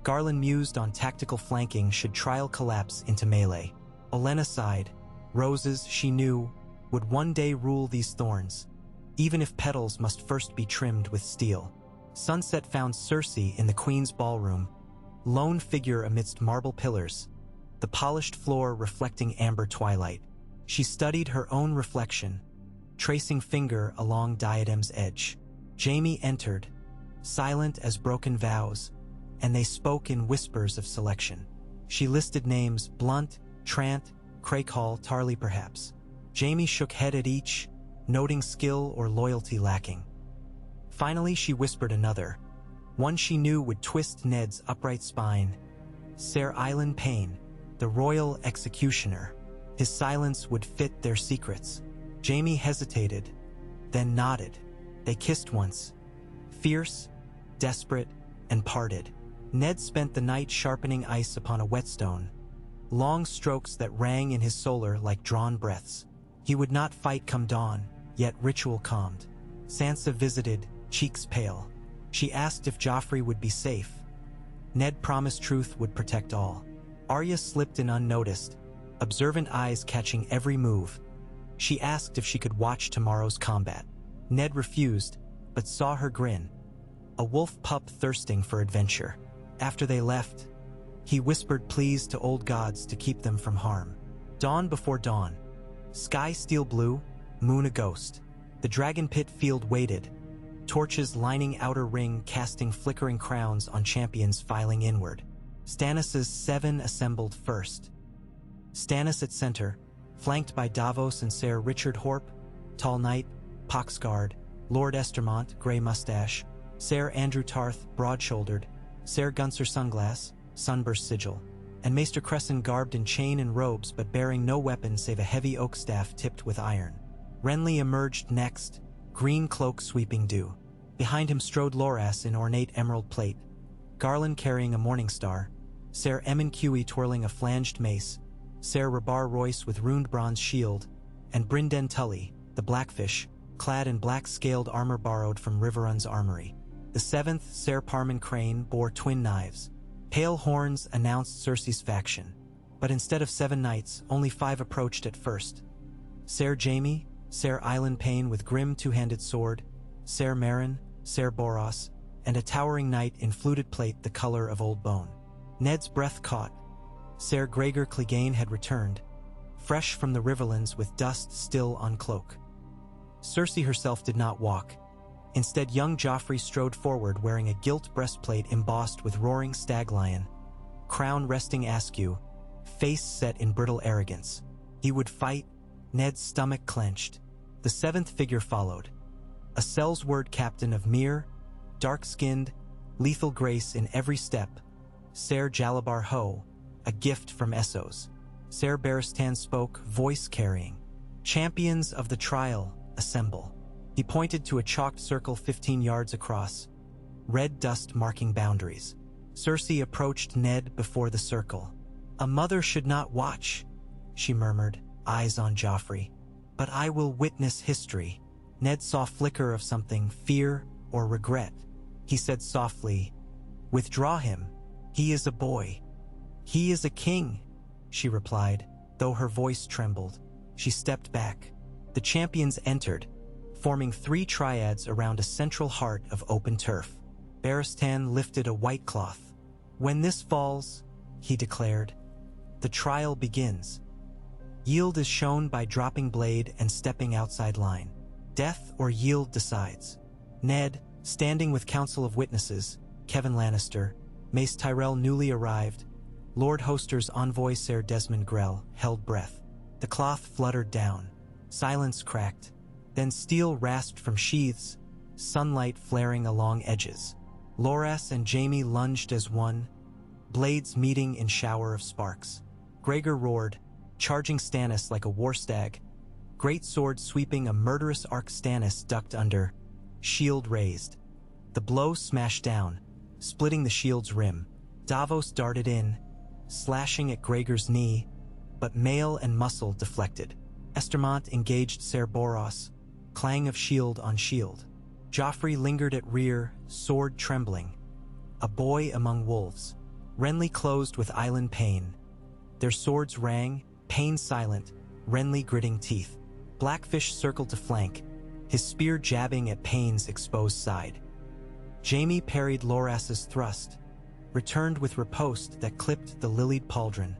Garland mused on tactical flanking should trial collapse into melee. Olenna sighed. Roses, she knew, would one day rule these thorns, even if petals must first be trimmed with steel. Sunset found Cersei in the queen's ballroom, lone figure amidst marble pillars, the polished floor reflecting amber twilight. She studied her own reflection, tracing finger along diadem's edge. Jaime entered, silent as broken vows, and they spoke in whispers of selection. She listed names: Blunt, Trant, Craighall, Tarly perhaps. Jaime shook head at each, noting skill or loyalty lacking. Finally she whispered another, one she knew would twist Ned's upright spine: Ser Island Payne, the royal executioner. His silence would fit their secrets. Jaime hesitated, then nodded. They kissed once, fierce, desperate, and parted. Ned spent the night sharpening ice upon a whetstone, long strokes that rang in his solar like drawn breaths. He would not fight come dawn, yet ritual calmed. Sansa visited, cheeks pale. She asked if Joffrey would be safe. Ned promised truth would protect all. Arya slipped in unnoticed, observant eyes catching every move. She asked if she could watch tomorrow's combat. Ned refused, but saw her grin, a wolf pup thirsting for adventure. After they left, he whispered pleas to old gods to keep them from harm. Dawn before dawn. Sky steel blue, moon a ghost. The dragon pit field waited, torches lining outer ring casting flickering crowns on champions filing inward. Stannis' 7 assembled first. Stannis at center, flanked by Davos and Ser Richard Horp, Tall Knight, pox-scarred, Lord Estermont, grey mustache, Ser Andrew Tarth, broad-shouldered, Ser Gunser Sunglass, sunburst sigil, and Maester Crescent garbed in chain and robes but bearing no weapon save a heavy oak staff tipped with iron. Renly emerged next, green cloak sweeping dew. Behind him strode Loras in ornate emerald plate, Garland carrying a morning star, Ser Emyn Cuey twirling a flanged mace, Ser Rabar Royce with runed bronze shield, and Brynden Tully, the Blackfish, clad in black-scaled armor borrowed from Riverrun's armory. The 7th, Ser Parman Crane, bore twin knives. Pale horns announced Cersei's faction, but instead of 7 knights, only 5 approached at first. Ser Jaime, Ser Island Payne with grim two-handed sword, Ser Meryn, Ser Boros, and a towering knight in fluted plate the color of old bone. Ned's breath caught. Ser Gregor Clegane had returned, fresh from the Riverlands with dust still on cloak. Cersei herself did not walk. Instead, young Joffrey strode forward wearing a gilt breastplate embossed with roaring stag lion, crown resting askew, face set in brittle arrogance. He would fight. Ned's stomach clenched. The 7th figure followed, a Sellsword captain of Myr, dark-skinned, lethal grace in every step, Ser Jalabar Ho, a gift from Essos. Ser Barristan spoke, voice carrying. Champions of the trial, assemble. He pointed to a chalked circle 15 yards across, red dust marking boundaries. Cersei approached Ned before the circle. A mother should not watch, she murmured, eyes on Joffrey. But I will witness history. Ned saw flicker of something, fear or regret. He said softly, withdraw him. He is a boy. He is a king, she replied, though her voice trembled. She stepped back. The champions entered, forming 3 triads around a central heart of open turf. Barristan lifted a white cloth. When this falls, he declared, the trial begins. Yield is shown by dropping blade and stepping outside line. Death or yield decides. Ned, standing with council of witnesses, Kevin Lannister, Mace Tyrell newly arrived, Lord Hoster's envoy Ser Desmond Grell, held breath. The cloth fluttered down. Silence cracked. Then steel rasped from sheaths, sunlight flaring along edges. Loras and Jaime lunged as one, blades meeting in shower of sparks. Gregor roared, charging Stannis like a war stag, great sword sweeping a murderous arc. Stannis ducked under, shield raised. The blow smashed down, splitting the shield's rim. Davos darted in, slashing at Gregor's knee, but mail and muscle deflected. Estermont engaged Ser Boros, clang of shield on shield. Joffrey lingered at rear, sword trembling. A boy among wolves. Renly closed with island pain. Their swords rang, pain silent, Renly gritting teeth. Blackfish circled to flank, his spear jabbing at Payne's exposed side. Jaime parried Loras's thrust, returned with riposte that clipped the lilied pauldron,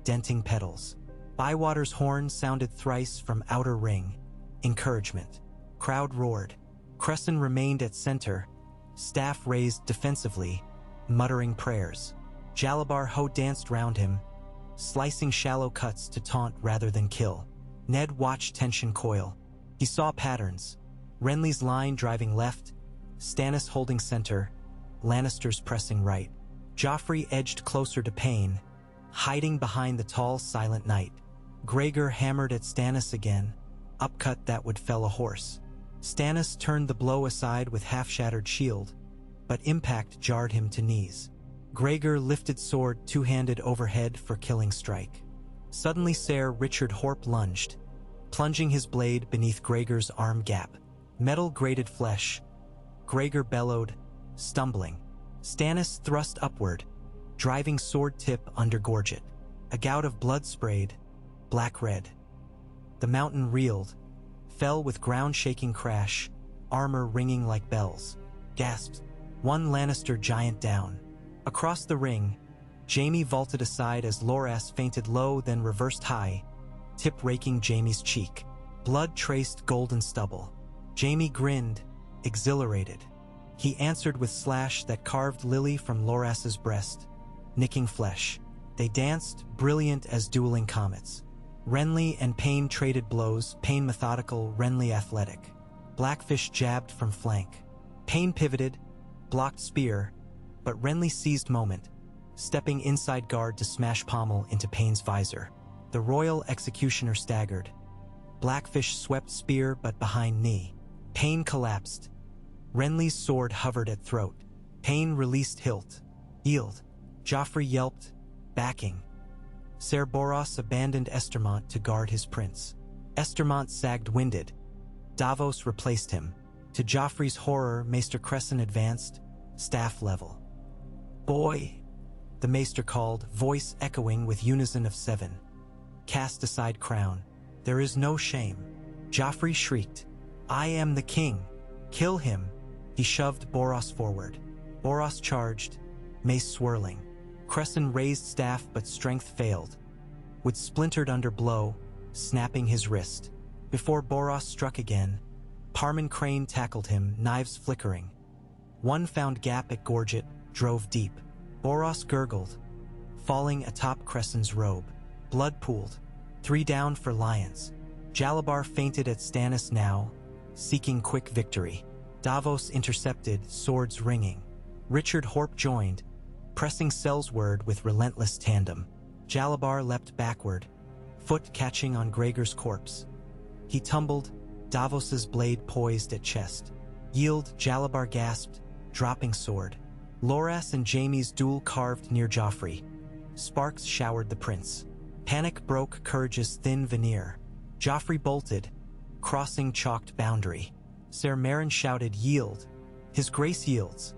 denting petals. Bywater's horn sounded thrice from outer ring. Encouragement. Crowd roared. Cresson remained at center, staff raised defensively, muttering prayers. Jalabar Ho danced round him, slicing shallow cuts to taunt rather than kill. Ned watched tension coil. He saw patterns. Renly's line driving left, Stannis holding center, Lannisters pressing right. Joffrey edged closer to Payne, hiding behind the tall, silent knight. Gregor hammered at Stannis again, upcut that would fell a horse. Stannis turned the blow aside with half-shattered shield, but impact jarred him to knees. Gregor lifted sword two-handed overhead for killing strike. Suddenly Ser Richard Horp lunged, plunging his blade beneath Gregor's arm gap. Metal grated flesh. Gregor bellowed, stumbling. Stannis thrust upward, driving sword tip under gorget. A gout of blood sprayed, black-red. The mountain reeled, fell with ground-shaking crash, armor ringing like bells. Gasped. One Lannister giant down. Across the ring, Jaime vaulted aside as Loras feinted low then reversed high, tip raking Jaime's cheek. Blood traced golden stubble. Jaime grinned, exhilarated. He answered with slash that carved lily from Loras's breast, nicking flesh. They danced, brilliant as dueling comets. Renly and Payne traded blows, Payne methodical, Renly athletic. Blackfish jabbed from flank. Payne pivoted, blocked spear, but Renly seized moment, stepping inside guard to smash pommel into Payne's visor. The royal executioner staggered. Blackfish swept spear but behind knee. Payne collapsed. Renly's sword hovered at throat. Payne released hilt. Yield. Joffrey yelped, backing. Ser Boros abandoned Estermont to guard his prince. Estermont sagged winded. Davos replaced him. To Joffrey's horror, Maester Cresson advanced, staff level. "Boy," the Maester called, voice echoing with unison of 7. "Cast aside crown. There is no shame." Joffrey shrieked, "I am the king. Kill him." He shoved Boros forward. Boros charged, mace swirling. Cresson raised staff but strength failed, with splintered under blow, snapping his wrist. Before Boros struck again, Parman Crane tackled him, knives flickering. One found gap at gorget, drove deep. Boros gurgled, falling atop Cresson's robe. Blood pooled. 3 down for Lions. Jalabar feinted at Stannis now, seeking quick victory. Davos intercepted, swords ringing. Richard Horp joined, pressing Sellsword with relentless tandem. Jalabar leapt backward, foot catching on Gregor's corpse. He tumbled, Davos's blade poised at chest. Yield, Jalabar gasped, dropping sword. Loras and Jaime's duel carved near Joffrey. Sparks showered the prince. Panic broke courage's thin veneer. Joffrey bolted, crossing chalked boundary. Ser Meryn shouted, "Yield." His grace yields.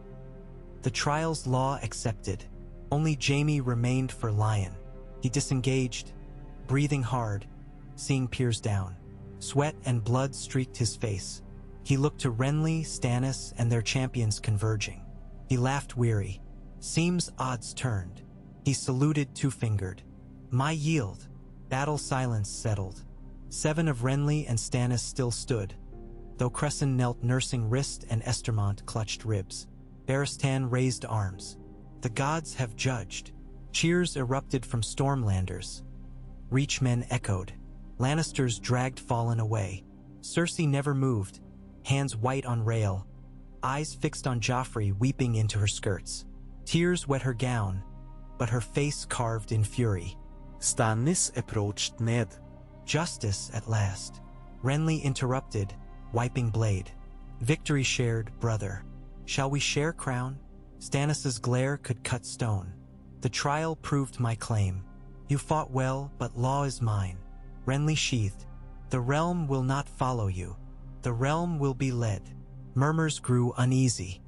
The trial's law accepted. Only Jaime remained for Lion. He disengaged, breathing hard, seeing peers down. Sweat and blood streaked his face. He looked to Renly, Stannis, and their champions converging. He laughed weary. Seems odds turned. He saluted two-fingered. "My yield." Battle silence settled. 7 of Renly and Stannis still stood, though Cresson knelt nursing wrist and Estermont clutched ribs. Barristan raised arms. "The gods have judged." Cheers erupted from Stormlanders. Reachmen echoed. Lannisters dragged fallen away. Cersei never moved, hands white on rail, eyes fixed on Joffrey weeping into her skirts. Tears wet her gown, but her face carved in fury. Stannis approached Ned. "Justice at last." Renly interrupted, wiping blade. "Victory shared, brother. Shall we share crown?" Stannis's glare could cut stone. "The trial proved my claim. You fought well, but law is mine." Renly sheathed. "The realm will not follow you. The realm will be led. Murmurs grew uneasy.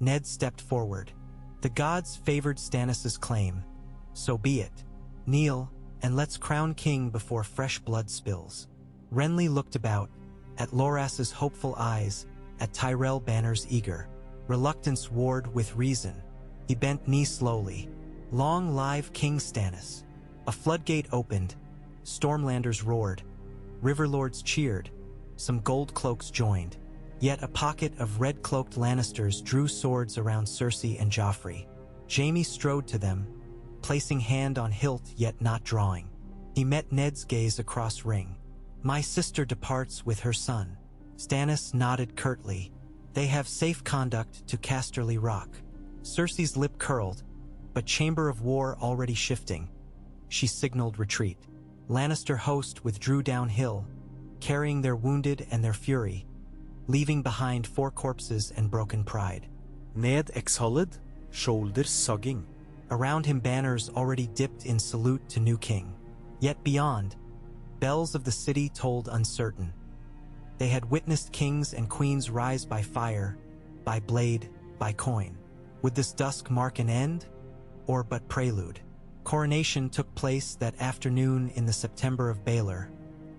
Ned stepped forward. The gods favored Stannis' claim. So be it. Kneel, and let's crown king before fresh blood spills. Renly looked about, at Loras's hopeful eyes, at Tyrell Banner's eager. Reluctance warred with reason. He bent knee slowly. Long live King Stannis. A floodgate opened. Stormlanders roared. Riverlords cheered. Some gold cloaks joined. Yet a pocket of red-cloaked Lannisters drew swords around Cersei and Joffrey. Jaime strode to them, placing hand on hilt yet not drawing. He met Ned's gaze across ring. My sister departs with her son. Stannis nodded curtly. They have safe conduct to Casterly Rock. Cersei's lip curled, but chamber of war already shifting. She signaled retreat. Lannister host withdrew downhill, carrying their wounded and their fury, leaving behind 4 corpses and broken pride. Ned exhaled, shoulders sagging. Around him banners already dipped in salute to new king. Yet beyond, bells of the city told uncertain. They had witnessed kings and queens rise by fire, by blade, by coin. Would this dusk mark an end, or but prelude? Coronation took place that afternoon in the September of Baelor,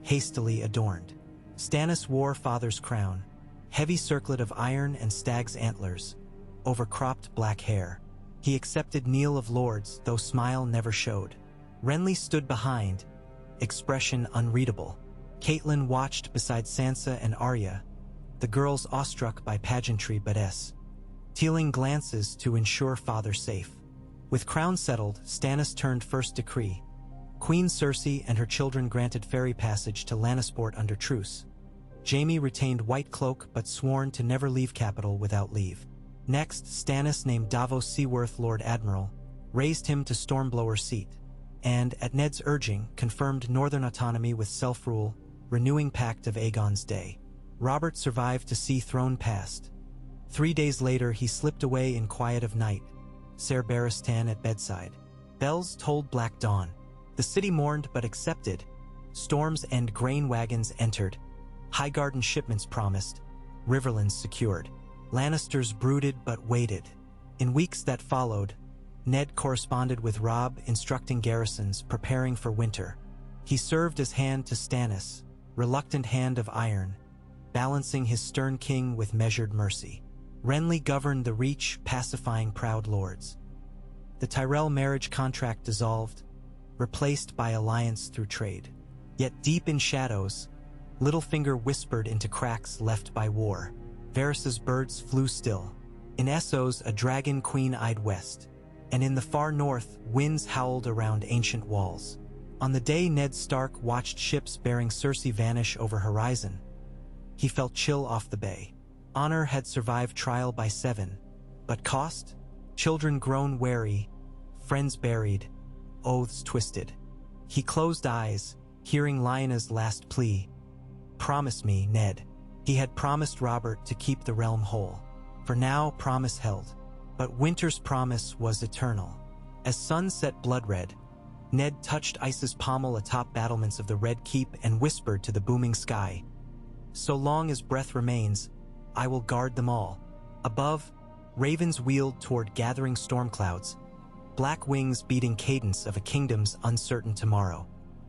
hastily adorned. Stannis wore father's crown, heavy circlet of iron and stag's antlers, over cropped black hair. He accepted kneel of lords, though smile never showed. Renly stood behind, expression unreadable. Catelyn watched beside Sansa and Arya, the girls awestruck by pageantry but stealing glances to ensure father safe. With crown settled, Stannis turned first decree. Queen Cersei and her children granted ferry passage to Lannisport under truce. Jaime retained white cloak but sworn to never leave capital without leave. Next, Stannis named Davos Seaworth Lord Admiral, raised him to Stormblower seat, and, at Ned's urging, confirmed northern autonomy with self-rule, renewing Pact of Aegon's Day. Robert survived to see throne passed. 3 days later he slipped away in quiet of night, Ser Barristan at bedside. Bells tolled black dawn. The city mourned but accepted. Storm's End grain wagons entered. Highgarden shipments promised. Riverlands secured. Lannisters brooded but waited. In weeks that followed, Ned corresponded with Robb, instructing garrisons, preparing for winter. He served as hand to Stannis, reluctant hand of iron, balancing his stern king with measured mercy. Renly governed the Reach, pacifying proud lords. The Tyrell marriage contract dissolved, replaced by alliance through trade. Yet deep in shadows, Littlefinger whispered into cracks left by war. Varys's birds flew still. In Essos, a dragon queen eyed west, and in the far north, winds howled around ancient walls. On the day Ned Stark watched ships bearing Cersei vanish over horizon, he felt chill off the bay. Honor had survived trial by 7, but cost? Children grown wary, friends buried, oaths twisted. He closed eyes, hearing Lyanna's last plea. Promise me, Ned. He had promised Robert to keep the realm whole. For now, promise held. But Winter's promise was eternal. As sun set blood-red, Ned touched Ice's pommel atop battlements of the Red Keep and whispered to the booming sky, "So long as breath remains, I will guard them all." Above, ravens wheeled toward gathering storm clouds, black wings beating cadence of a kingdom's uncertain tomorrow.